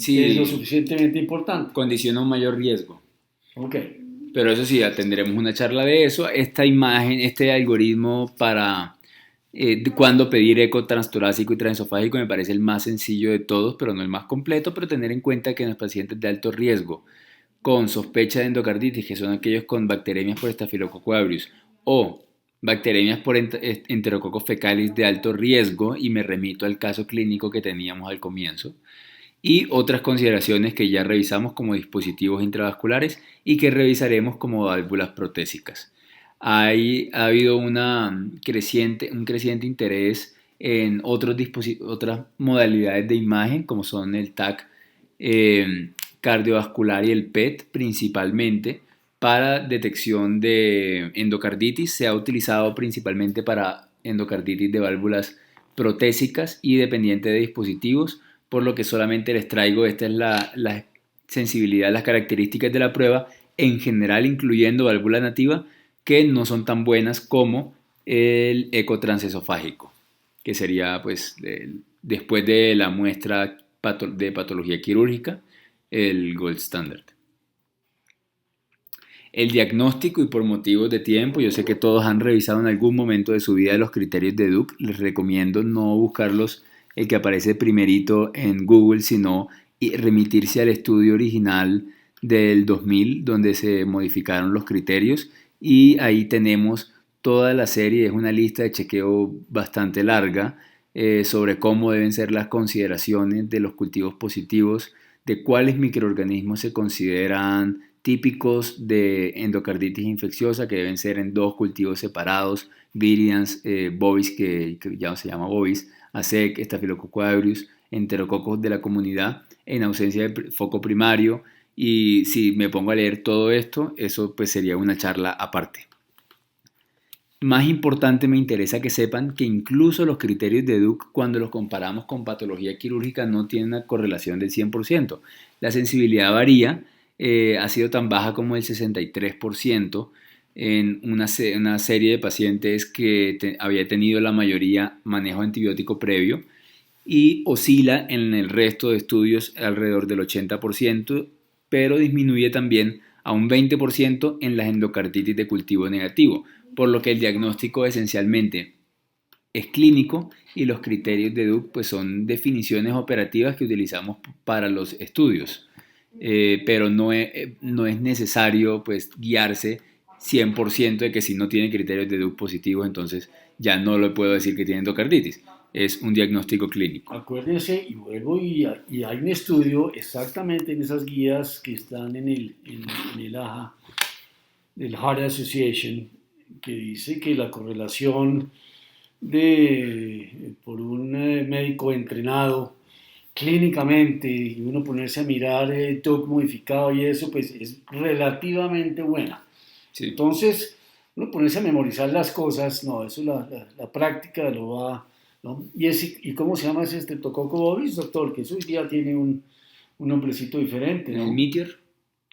es lo suficientemente importante. Condiciona un mayor riesgo. Ok. Pero eso sí, tendremos una charla de eso. Esta imagen, este algoritmo para cuándo pedir eco transtorácico y transesofágico me parece el más sencillo de todos, pero no el más completo, pero tener en cuenta que en los pacientes de alto riesgo con sospecha de endocarditis, que son aquellos con bacteremias por Staphylococcus aureus o bacteremias por Enterococcus fecalis de alto riesgo, y me remito al caso clínico que teníamos al comienzo, y otras consideraciones que ya revisamos como dispositivos intravasculares y que revisaremos como válvulas protésicas. Ha habido un creciente interés en otras modalidades de imagen como son el TAC cardiovascular y el PET principalmente para detección de endocarditis. Se ha utilizado principalmente para endocarditis de válvulas protésicas y dependiente de dispositivos, por lo que solamente les traigo, esta es la sensibilidad, las características de la prueba en general, incluyendo válvula nativa, que no son tan buenas como el eco transesofágico, que sería pues después de la muestra de patología quirúrgica, el gold standard. El diagnóstico, y por motivos de tiempo, yo sé que todos han revisado en algún momento de su vida los criterios de Duke, les recomiendo no buscarlos el que aparece primerito en Google, sino remitirse al estudio original del 2000 donde se modificaron los criterios, y ahí tenemos toda la serie, es una lista de chequeo bastante larga sobre cómo deben ser las consideraciones de los cultivos positivos, de cuáles microorganismos se consideran típicos de endocarditis infecciosa, que deben ser en 2 cultivos separados, Viridians, bovis, que ya se llama bovis, ASEC, Staphylococcus aureus, enterococos de la comunidad, en ausencia de foco primario. Y si me pongo a leer todo esto, eso pues sería una charla aparte. Más importante, me interesa que sepan que incluso los criterios de Duke, cuando los comparamos con patología quirúrgica, no tienen una correlación del 100%. La sensibilidad varía, ha sido tan baja como el 63% en una serie de pacientes que había tenido la mayoría manejo antibiótico previo, y oscila en el resto de estudios alrededor del 80%, pero disminuye también a un 20% en las endocarditis de cultivo negativo, por lo que el diagnóstico esencialmente es clínico y los criterios de Duke pues son definiciones operativas que utilizamos para los estudios. Pero no es necesario pues guiarse 100% de que si no tiene criterios de Duke positivos, entonces ya no le puedo decir que tiene endocarditis. Es un diagnóstico clínico. Acuérdense, y vuelvo, y hay un estudio exactamente en esas guías que están en el AHA, del Heart Association, que dice que la correlación por un médico entrenado clínicamente y uno ponerse a mirar el TOC modificado y eso, pues es relativamente buena. Sí. Entonces, uno ponerse a memorizar las cosas, no, eso la práctica lo va, ¿no? ¿Y cómo se llama ese estreptococo bovis, doctor? Que eso hoy día tiene un nombrecito diferente, ¿no? ¿El Meteor?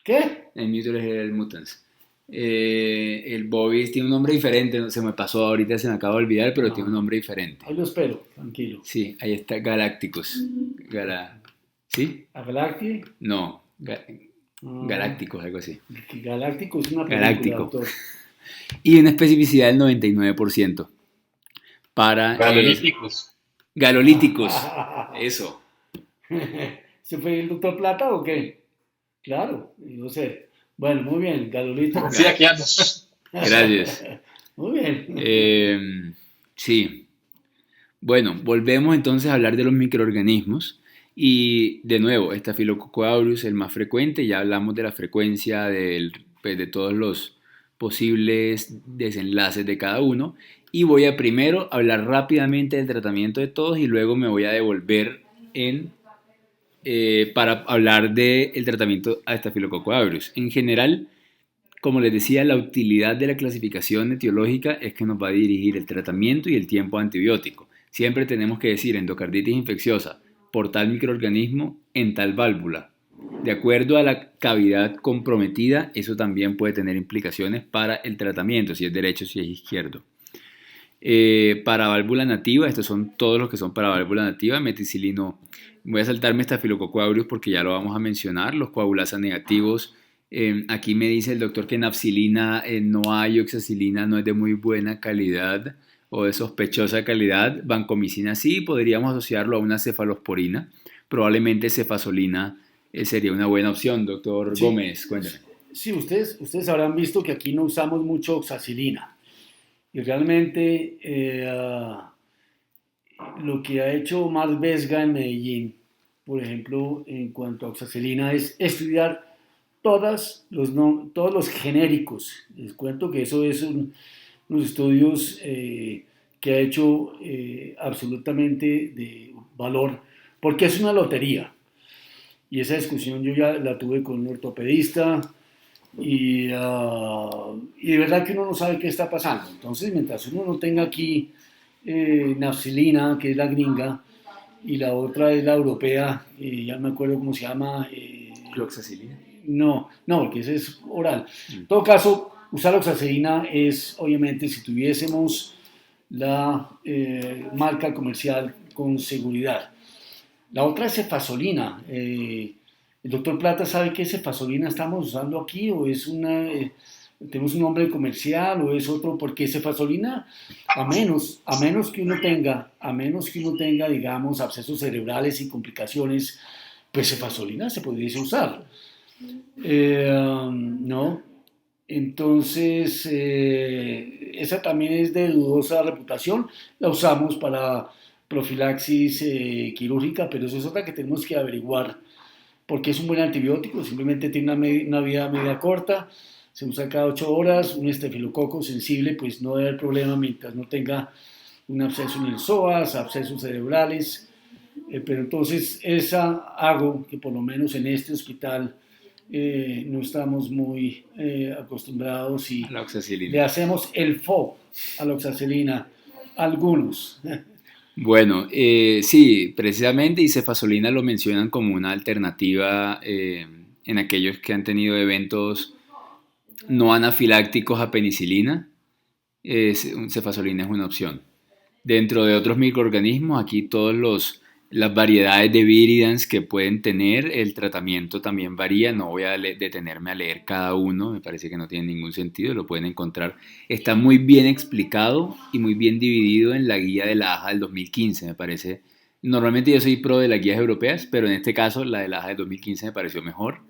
¿Qué? El Meteor es el mutans. El bovis tiene un nombre diferente, se me pasó ahorita, se me acaba de olvidar, pero tiene un nombre diferente. Ahí lo espero, tranquilo. Sí, ahí está Galácticos. ¿Sí? ¿Galacti? No, Galácticos, algo así. Galáctico es una película, Galáctico. doctor. Y una especificidad del 99% para galolíticos. Eso. ¿Se fue el doctor Plata o qué? Claro, no sé. Bueno, muy bien, galolíticos. Sí, aquí andas. Gracias. Muy bien. Sí. Bueno, volvemos entonces a hablar de los microorganismos. Y de nuevo, Staphylococcus aureus es el más frecuente. Ya hablamos de la frecuencia de todos los posibles desenlaces de cada uno. Y voy a primero hablar rápidamente del tratamiento de todos y luego me voy a devolver para hablar del tratamiento a Staphylococcus aureus. En general, como les decía, la utilidad de la clasificación etiológica es que nos va a dirigir el tratamiento y el tiempo antibiótico. Siempre tenemos que decir endocarditis infecciosa por tal microorganismo en tal válvula. De acuerdo a la cavidad comprometida, eso también puede tener implicaciones para el tratamiento, si es derecho, si es izquierdo. Para válvula nativa, estos son todos los que son para válvula nativa, meticilino. Voy a saltarme Staphylococcus aureus porque ya lo vamos a mencionar, los coagulasa negativos. Aquí me dice el doctor que nafcilina no hay, oxacilina no es de muy buena calidad o de sospechosa calidad. Vancomicina sí, podríamos asociarlo a una cefalosporina. Probablemente cefazolina sería una buena opción, doctor Sí. Gómez, cuéntame. Sí, ustedes habrán visto que aquí no usamos mucho oxacilina. Y realmente lo que ha hecho Marc Vesga en Medellín, por ejemplo, en cuanto a oxacilina, es estudiar todos los genéricos. Les cuento que eso es unos estudios que ha hecho absolutamente de valor, porque es una lotería. Y esa discusión yo ya la tuve con un ortopedista y de verdad que uno no sabe qué está pasando. Entonces, mientras uno no tenga aquí nafcilina, que es la gringa, y la otra es la europea, ya me acuerdo cómo se llama. ¿Cloxacilina? No, porque ese es oral. En todo caso, usar oxacilina es, obviamente, si tuviésemos la marca comercial con seguridad. La otra es cefazolina. El doctor Plata sabe qué cefazolina estamos usando aquí, o es tenemos un nombre comercial, o es otro, porque cefazolina, a menos que uno tenga, digamos, abscesos cerebrales y complicaciones, pues cefazolina se podría usar. ¿No? Entonces, esa también es de dudosa reputación. La usamos para profilaxis quirúrgica, pero eso es otra que tenemos que averiguar porque es un buen antibiótico. Simplemente tiene una vida media corta, se usa cada 8 horas. Un estafilococo sensible pues no debe haber problema mientras no tenga un absceso en el psoas, abscesos cerebrales, pero entonces esa hago que por lo menos en este hospital no estamos muy acostumbrados y La oxacilina. le hacemos el FO a la oxacilina, algunos. Bueno, sí, precisamente, y cefazolina lo mencionan como una alternativa en aquellos que han tenido eventos no anafilácticos a penicilina. Cefazolina es una opción. Dentro de otros microorganismos, aquí todos los las variedades de viridans que pueden tener, el tratamiento también varía, no voy a detenerme a leer cada uno, me parece que no tiene ningún sentido, lo pueden encontrar. Está muy bien explicado y muy bien dividido en la guía de la AJA del 2015, me parece. Normalmente yo soy pro de las guías europeas, pero en este caso la de la AJA del 2015 me pareció mejor.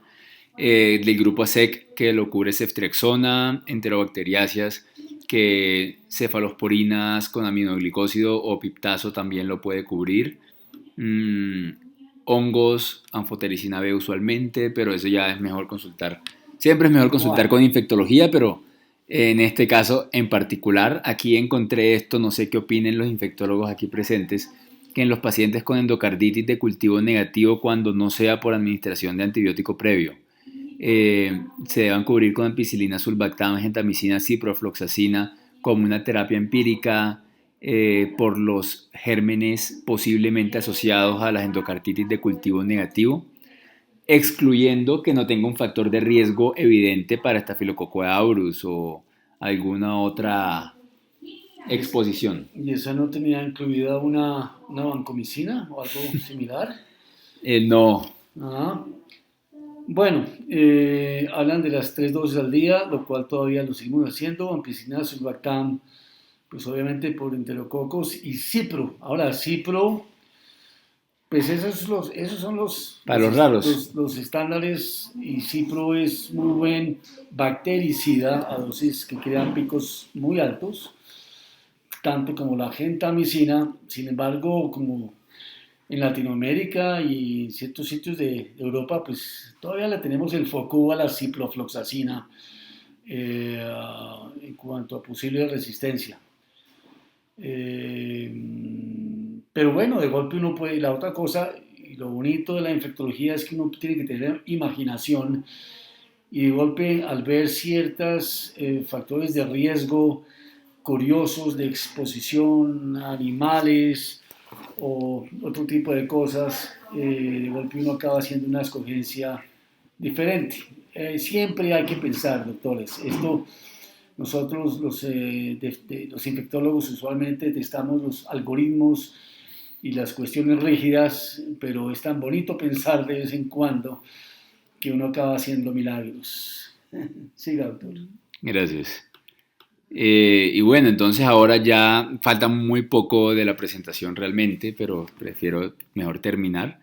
Del grupo ASEC, que lo cubre ceftriaxona, enterobacteriáceas, que cefalosporinas con aminoglicósido o piptazo también lo puede cubrir. Mm, hongos, anfotericina B usualmente, pero eso ya es mejor consultar. Siempre es mejor consultar Bueno, con infectología, pero en este caso en particular, aquí encontré esto, no sé qué opinen los infectólogos aquí presentes, que en los pacientes con endocarditis de cultivo negativo, cuando no sea por administración de antibiótico previo, se deban cubrir con ampicilina, sulbactam, gentamicina, ciprofloxacina como una terapia empírica por los gérmenes posiblemente asociados a las endocarditis de cultivo negativo, excluyendo que no tenga un factor de riesgo evidente para Staphylococcus aureus o alguna otra y, es- exposición. y esa no tenía incluida una vancomicina o algo similar. No, Ah, bueno, hablan de las 3 dosis al día, lo cual todavía lo seguimos haciendo. Ampicilina, sulbactam, pues obviamente por enterococos y cipro. Ahora, cipro, pues esos son para los raros. los estándares y cipro es muy buen bactericida a dosis que crean picos muy altos, tanto como la gentamicina. Sin embargo, como en Latinoamérica y en ciertos sitios de Europa, pues todavía le tenemos el foco a la ciprofloxacina en cuanto a posible resistencia. Eh, pero bueno, de golpe uno puede, y la otra cosa, y lo bonito de la infectología es que uno tiene que tener imaginación y de golpe al ver ciertos factores de riesgo curiosos de exposición a animales o otro tipo de cosas, de golpe uno acaba haciendo una escogencia diferente. Siempre hay que pensar, doctores, esto nosotros los infectólogos usualmente testamos los algoritmos y las cuestiones rígidas, pero es tan bonito pensar de vez en cuando que uno acaba haciendo milagros. Siga, doctor. Gracias. Y bueno, entonces ahora ya falta muy poco de la presentación realmente, pero prefiero mejor terminar.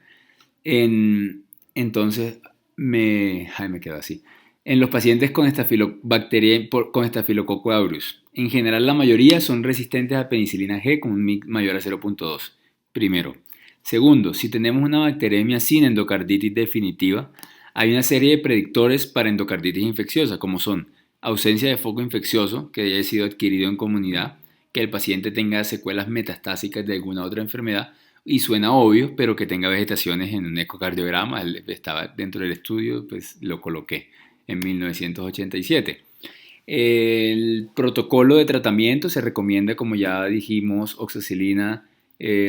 En, entonces me quedo así. En los pacientes con con Staphylococcus aureus, en general la mayoría son resistentes a penicilina G con un MIC mayor a 0.2. Primero. Segundo, si tenemos una bacteremia sin endocarditis definitiva, hay una serie de predictores para endocarditis infecciosa, como son ausencia de foco infeccioso que haya sido adquirido en comunidad, que el paciente tenga secuelas metastásicas de alguna otra enfermedad, y suena obvio, pero que tenga vegetaciones en un ecocardiograma, él estaba dentro del estudio, pues lo coloqué en 1987. El protocolo de tratamiento se recomienda, como ya dijimos, oxacilina,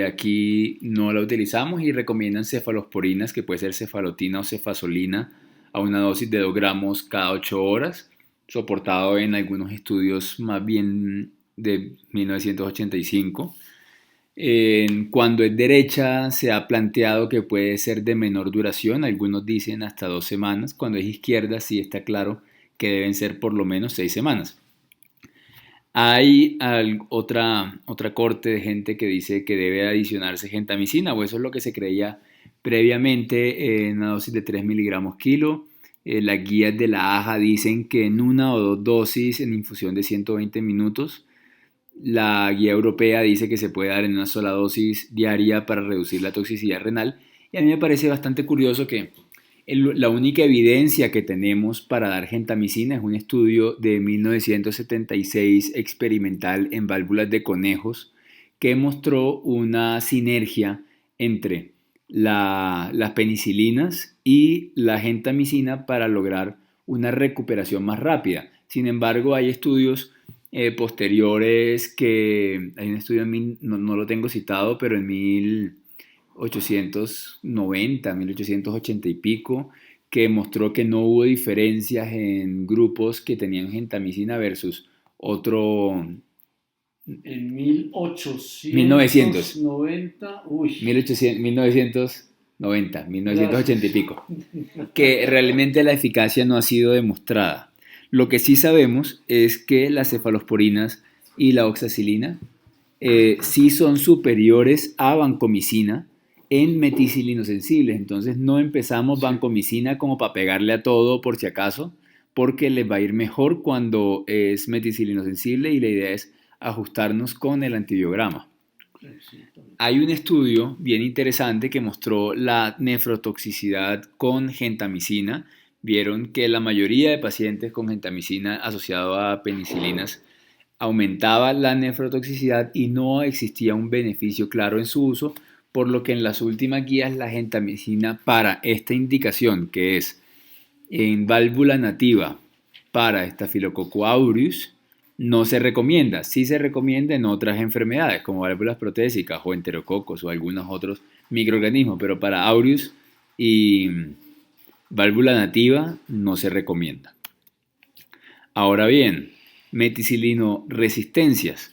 aquí no la utilizamos y recomiendan cefalosporinas, que puede ser cefalotina o cefasolina, a una dosis de 2 gramos cada 8 horas, soportado en algunos estudios más bien de 1985. Cuando es derecha se ha planteado que puede ser de menor duración, algunos dicen hasta 2 semanas, cuando es izquierda sí está claro que deben ser por lo menos 6 semanas. Hay otra corte de gente que dice que debe adicionarse gentamicina, o eso es lo que se creía previamente en una dosis de 3 miligramos kilo. Las guías de la AJA dicen que en una o dos dosis en infusión de 120 minutos. La guía europea dice que se puede dar en una sola dosis diaria para reducir la toxicidad renal. Y a mí me parece bastante curioso que la única evidencia que tenemos para dar gentamicina es un estudio de 1976 experimental en válvulas de conejos que mostró una sinergia entre las penicilinas y la gentamicina para lograr una recuperación más rápida. Sin embargo, hay estudios posteriores que hay un estudio no lo tengo citado, pero en 1890, 1880 y pico, que mostró que no hubo diferencias en grupos que tenían gentamicina versus otro, En 1890. 1990, 1980 y pico, que realmente la eficacia no ha sido demostrada. Lo que sí sabemos es que las cefalosporinas y la oxacilina sí son superiores a vancomicina en meticilinosensibles. Entonces no empezamos vancomicina como para pegarle a todo por si acaso, porque les va a ir mejor cuando es meticilinosensible y la idea es ajustarnos con el antibiograma. Hay un estudio bien interesante que mostró la nefrotoxicidad con gentamicina. Vieron que la mayoría de pacientes con gentamicina asociado a penicilinas aumentaba la nefrotoxicidad y no existía un beneficio claro en su uso, por lo que en las últimas guías la gentamicina para esta indicación, que es en válvula nativa para Staphylococcus aureus, no se recomienda. Sí se recomienda en otras enfermedades como válvulas protésicas o enterococos o algunos otros microorganismos, pero para aureus y válvula nativa no se recomienda. Ahora bien, meticilino resistencias.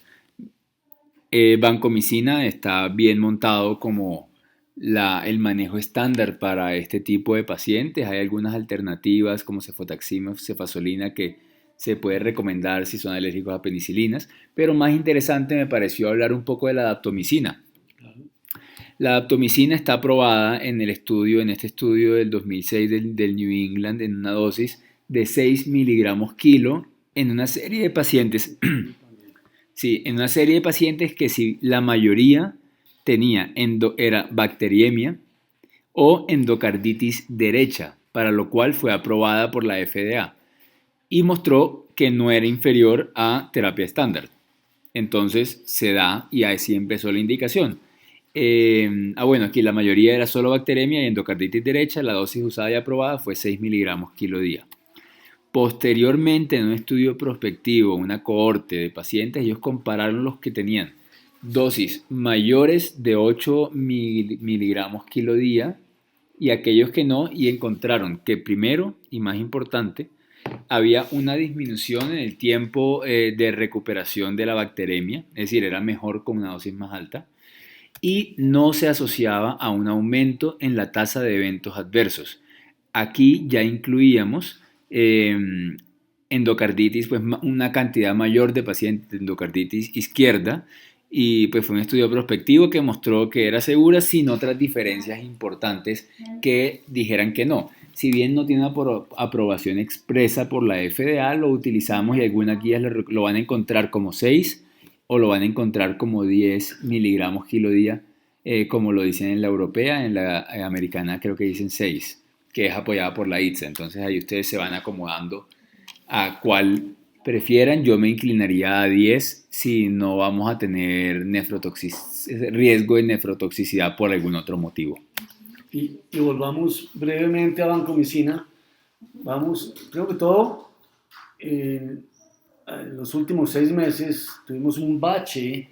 Vancomicina está bien montado como el manejo estándar para este tipo de pacientes. Hay algunas alternativas como cefotaxima, cefazolina que se puede recomendar si son alérgicos a penicilinas, pero más interesante me pareció hablar un poco de la daptomicina. La daptomicina está aprobada en este estudio del 2006 del New England en una dosis de 6 miligramos kilo en una serie de pacientes. Sí, en una serie de pacientes que si la mayoría tenía era bacteriemia o endocarditis derecha, para lo cual fue aprobada por la FDA y mostró que no era inferior a terapia estándar. Entonces se da y así empezó la indicación. Bueno, aquí la mayoría era solo bacteremia y endocarditis derecha. La dosis usada y aprobada fue 6 miligramos kilo día. Posteriormente, en un estudio prospectivo, una cohorte de pacientes, ellos compararon los que tenían dosis mayores de 8 miligramos kilo día y aquellos que no, y encontraron que primero, y más importante, había una disminución en el tiempo de recuperación de la bacteremia, es decir, era mejor con una dosis más alta, y no se asociaba a un aumento en la tasa de eventos adversos. Aquí ya incluíamos endocarditis, pues una cantidad mayor de pacientes de endocarditis izquierda, y pues fue un estudio prospectivo que mostró que era segura sin otras diferencias importantes que dijeran que no. Si bien no tiene una aprobación expresa por la FDA, lo utilizamos y algunas guías lo van a encontrar como 6 o lo van a encontrar como 10 miligramos kilo día, como lo dicen en la europea. En la americana creo que dicen 6, que es apoyada por la ITSA. Entonces ahí ustedes se van acomodando a cuál prefieran. Yo me inclinaría a 10 si no vamos a tener riesgo de nefrotoxicidad por algún otro motivo. Y volvamos brevemente a vancomicina. Vamos, creo que todo, en los últimos 6 meses tuvimos un bache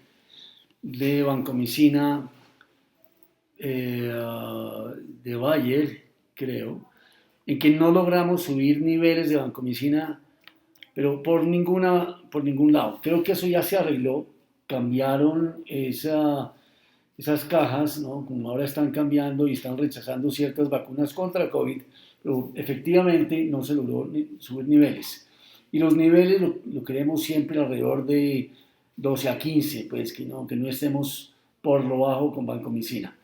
de vancomicina de Bayer, creo, en que no logramos subir niveles de vancomicina, pero por ningún lado. Creo que eso ya se arregló, cambiaron esas cajas, ¿no? Como ahora están cambiando y están rechazando ciertas vacunas contra COVID, pero efectivamente no se logró subir niveles. Y los niveles lo queremos siempre alrededor de 12 a 15, pues que no estemos por lo bajo con vancomicina.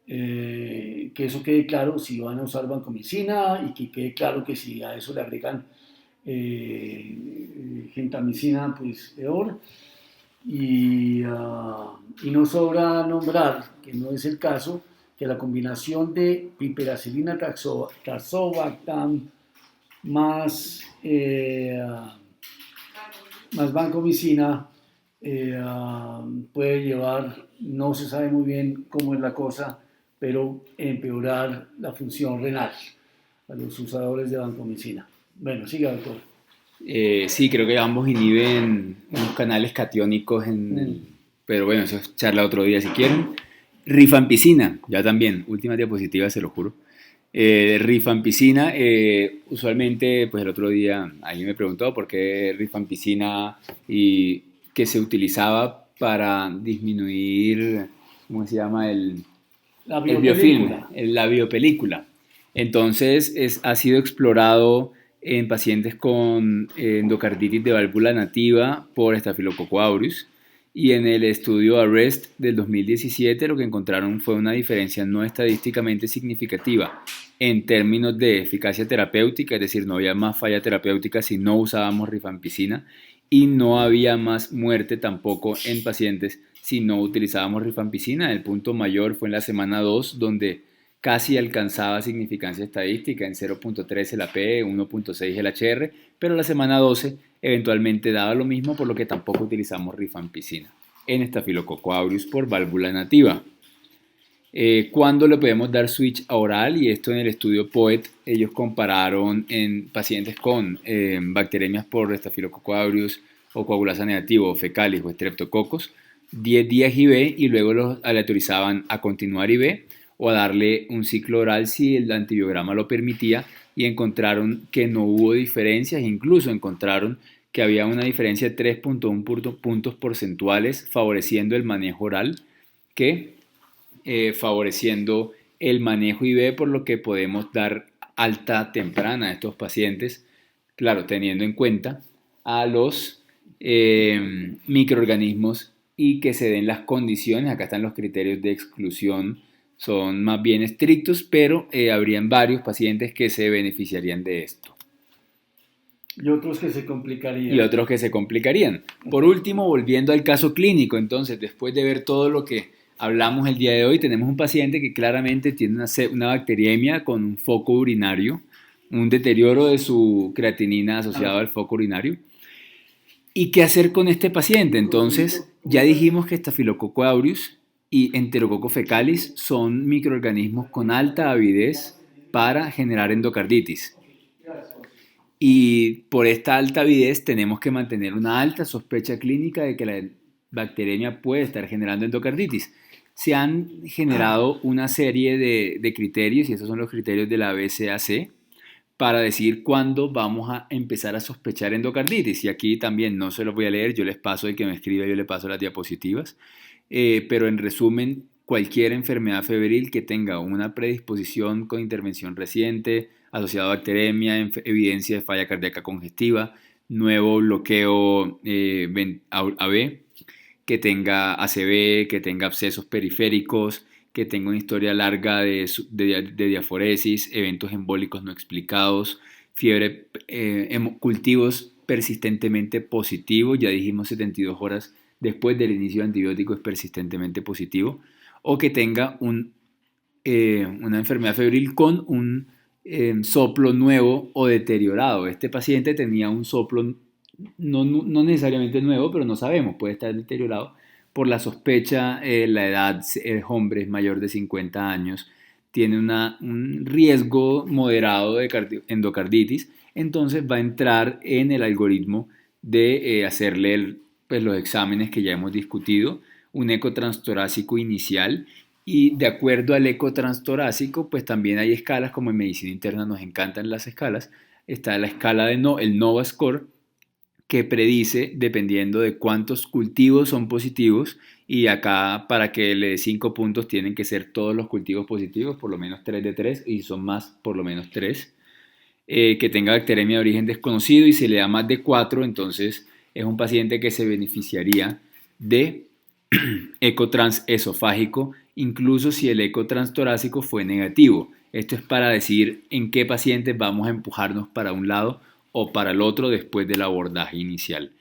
Que eso quede claro si van a usar vancomicina, y que quede claro que si a eso le agregan gentamicina, pues peor. Y no sobra nombrar, que no es el caso, que la combinación de piperacilina tazobactam más vancomicina puede llevar, no se sabe muy bien cómo es la cosa, pero empeorar la función renal a los usadores de vancomicina. Bueno, siga, doctor. Sí, creo que ambos inhiben unos canales catiónicos pero bueno, eso es charla otro día si quieren. Rifampicina, ya también, última diapositiva, se lo juro. Rifampicina, usualmente, pues el otro día alguien me preguntó por qué rifampicina y que se utilizaba para disminuir, ¿cómo se llama? El biofilm, la biopelícula. Entonces ha sido explorado en pacientes con endocarditis de válvula nativa por Staphylococcus aureus, y en el estudio ARREST del 2017 lo que encontraron fue una diferencia no estadísticamente significativa en términos de eficacia terapéutica, es decir, no había más falla terapéutica si no usábamos rifampicina, y no había más muerte tampoco en pacientes si no utilizábamos rifampicina. El punto mayor fue en la semana 2, donde casi alcanzaba significancia estadística en 0.3 el AP, 1.6 el HR, pero la semana 12 eventualmente daba lo mismo, por lo que tampoco utilizamos rifampicina en Staphylococcus aureus por válvula nativa. ¿Cuándo le podemos dar switch a oral? Y esto en el estudio POET, ellos compararon en pacientes con bacteremias por Staphylococcus aureus o coagulasa negativo, o fecalis o streptococcus, 10 días IV, y luego los aleatorizaban a continuar IV o a darle un ciclo oral si el antibiograma lo permitía, y encontraron que no hubo diferencias, incluso encontraron que había una diferencia de 3.1 puntos porcentuales favoreciendo el manejo oral que favoreciendo el manejo IV, por lo que podemos dar alta temprana a estos pacientes, claro, teniendo en cuenta a los microorganismos y que se den las condiciones. Acá están los criterios de exclusión, son más bien estrictos, pero habrían varios pacientes que se beneficiarían de esto. Y otros que se complicarían. Por último, volviendo al caso clínico, entonces, después de ver todo lo que hablamos el día de hoy, tenemos un paciente que claramente tiene una bacteriemia con un foco urinario, un deterioro de su creatinina asociado al foco urinario. ¿Y qué hacer con este paciente? Entonces, ya dijimos que Staphylococcus aureus y Enterococcus fecalis son microorganismos con alta avidez para generar endocarditis. Y por esta alta avidez tenemos que mantener una alta sospecha clínica de que la bacteriemia puede estar generando endocarditis. Se han generado una serie de criterios, y estos son los criterios de la BCAC, para decir cuándo vamos a empezar a sospechar endocarditis. Y aquí también no se los voy a leer, yo les paso, el que me escribe, yo le paso las diapositivas. Pero en resumen, cualquier enfermedad febril que tenga una predisposición con intervención reciente, asociada a bacteremia, evidencia de falla cardíaca congestiva, nuevo bloqueo AB, que tenga ACV, que tenga abscesos periféricos, que tenga una historia larga de diaforesis, eventos embólicos no explicados, fiebre, cultivos persistentemente positivos, ya dijimos 72 horas después del inicio de antibiótico es persistentemente positivo, o que tenga una enfermedad febril con un soplo nuevo o deteriorado. Este paciente tenía un soplo no necesariamente nuevo, pero no sabemos, puede estar deteriorado por la sospecha. La edad, el hombre es mayor de 50 años, tiene un riesgo moderado de endocarditis, entonces va a entrar en el algoritmo de hacerle los exámenes que ya hemos discutido, un eco transtorácico inicial, y de acuerdo al eco transtorácico, pues también hay escalas, como en medicina interna nos encantan las escalas. Está la escala el NOVA Score, que predice dependiendo de cuántos cultivos son positivos, y acá para que le dé 5 puntos tienen que ser todos los cultivos positivos, por lo menos 3 de 3, y son más, por lo menos 3, que tenga bacteremia de origen desconocido, y si le da más de 4, entonces es un paciente que se beneficiaría de eco transesofágico, incluso si el eco transtorácico fue negativo. Esto es para decir en qué pacientes vamos a empujarnos para un lado o para el otro después del abordaje inicial.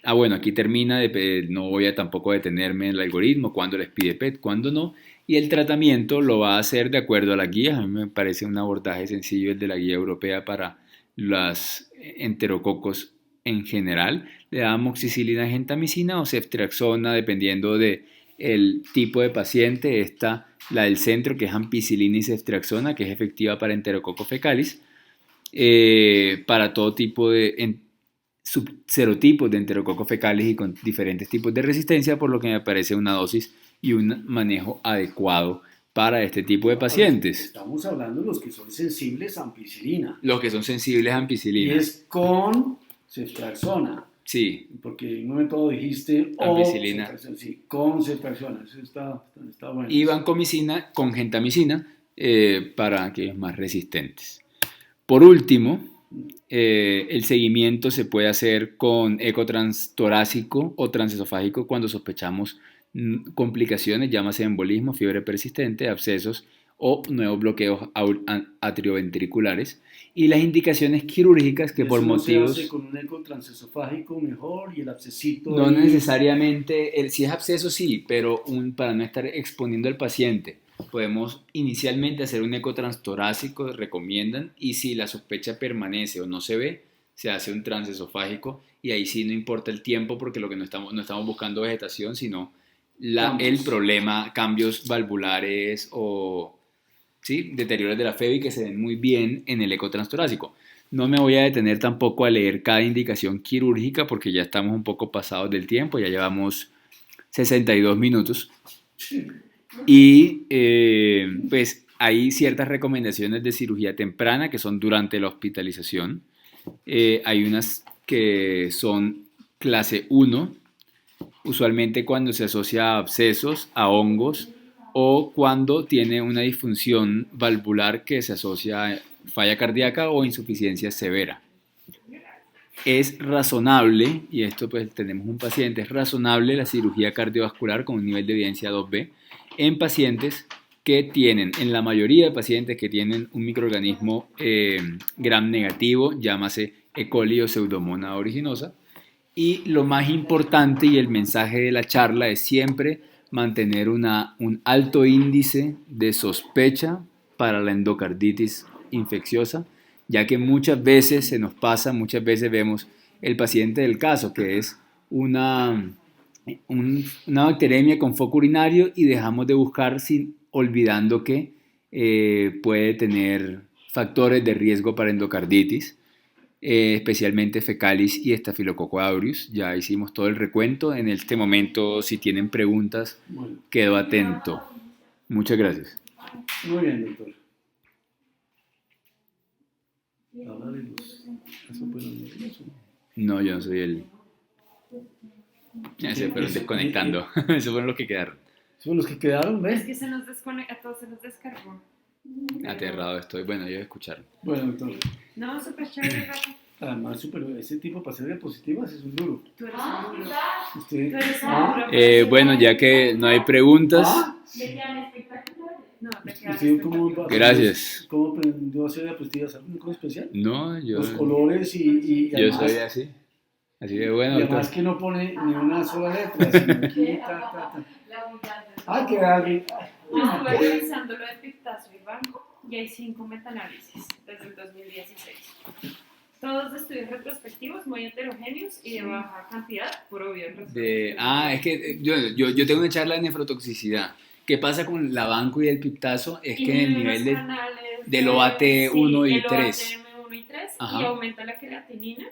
Bueno, aquí termina, no voy a tampoco detenerme en el algoritmo, cuándo les pide PET, cuándo no, y el tratamiento lo va a hacer de acuerdo a la guía. A mí me parece un abordaje sencillo el de la guía europea para las enterococos en general. Le da amoxicilina, gentamicina o ceftriaxona, dependiendo del tipo de paciente. Está la del centro, que es ampicilina y ceftriaxona, que es efectiva para Enterococcus fecalis, para todo tipo de serotipos de Enterococcus fecalis y con diferentes tipos de resistencia, por lo que me parece una dosis y un manejo adecuado para este tipo de pacientes. Estamos hablando de los que son sensibles a ampicilina. Los que son sensibles a ampicilina. Y es con ceftriaxona. Sí, Porque en un momento dado dijiste ampicilina. ceftriaxona, sí, con ceftriaxona, eso está bueno. Y vancomicina con gentamicina para aquellos más resistentes. Por último, el seguimiento se puede hacer con eco transtorácico o transesofágico cuando sospechamos complicaciones, llámase embolismo, fiebre persistente, abscesos o nuevos bloqueos atrioventriculares. Y las indicaciones quirúrgicas que Eso por no se hace motivos... con un eco transesofágico mejor y el abscesito No ahí. necesariamente, si es absceso sí, pero para no estar exponiendo al paciente, podemos inicialmente hacer un eco transtorácico, recomiendan, y si la sospecha permanece o no se ve, se hace un transesofágico y ahí sí no importa el tiempo porque lo que no estamos buscando vegetación, sino el problema, cambios valvulares o ¿sí? Deterioros de la FEBI que se ven muy bien en el eco transtorácico. No me voy a detener tampoco a leer cada indicación quirúrgica porque ya estamos un poco pasados del tiempo, ya llevamos 62 minutos. Y pues hay ciertas recomendaciones de cirugía temprana que son durante la hospitalización. Hay unas que son clase 1, usualmente cuando se asocia a abscesos, a hongos o cuando tiene una disfunción valvular que se asocia a falla cardíaca o insuficiencia severa. Es razonable, y esto pues tenemos un paciente, es razonable la cirugía cardiovascular con un nivel de evidencia 2B en pacientes que tienen, en la mayoría de pacientes que tienen un microorganismo gram negativo, llámase E. coli o Pseudomonas aeruginosa. Y lo más importante y el mensaje de la charla es siempre mantener un alto índice de sospecha para la endocarditis infecciosa, ya que muchas veces se nos pasa, muchas veces vemos el paciente del caso, que es una bacteremia con foco urinario y dejamos de buscar olvidando que puede tener factores de riesgo para endocarditis, especialmente fecalis y estafilococo aureus. Ya hicimos todo el recuento. En este momento, si tienen preguntas, Bueno, quedo atento. Muchas gracias. muy bien, doctor. Habla de eso fue lo mismo. No, yo no soy el... Ya se fueron desconectando. Esos fueron los que quedaron. Son los que quedaron, Es ¿ves? que se nos desconecta, a todos se nos descargó. Aterrado estoy. Bueno, ellos escucharon. Bueno, doctor. No, súper chévere, Rafa. Además, ese tipo para hacer diapositivas es un duro. Tú eres un duro. Usted, Tú eres un duro. Bueno, ya que no hay preguntas, ¿De qué han espectacular? No, de qué ¿usted cómo, gracias. ¿Cómo aprendió a hacer diapositivas? ¿Alguna cosa especial? No, Los colores y yo además, soy así. Así de bueno, y además doctor. que no pone ni una sola letra, sino aquí, Ah, que alguien. Yo estuve revisando lo de Pictazo y Banco y hay 5 metanálisis desde el 2016. Todos de estudios retrospectivos muy heterogéneos y de baja cantidad, por obvio. Es que yo tengo una charla de nefrotoxicidad. ¿Qué pasa con la Banco y el Pictazo? Es que en el nivel del OAT1 y 3. OAT1 y 3 Ajá. y aumenta la creatinina.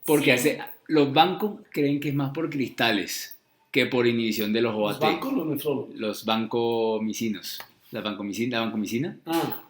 Porque Sí. los bancos creen que es más por cristales que por inhibición de los ¿Los OAT. bancos o los nefrólogos? Los vancomicinos. La vancomicina. Ah,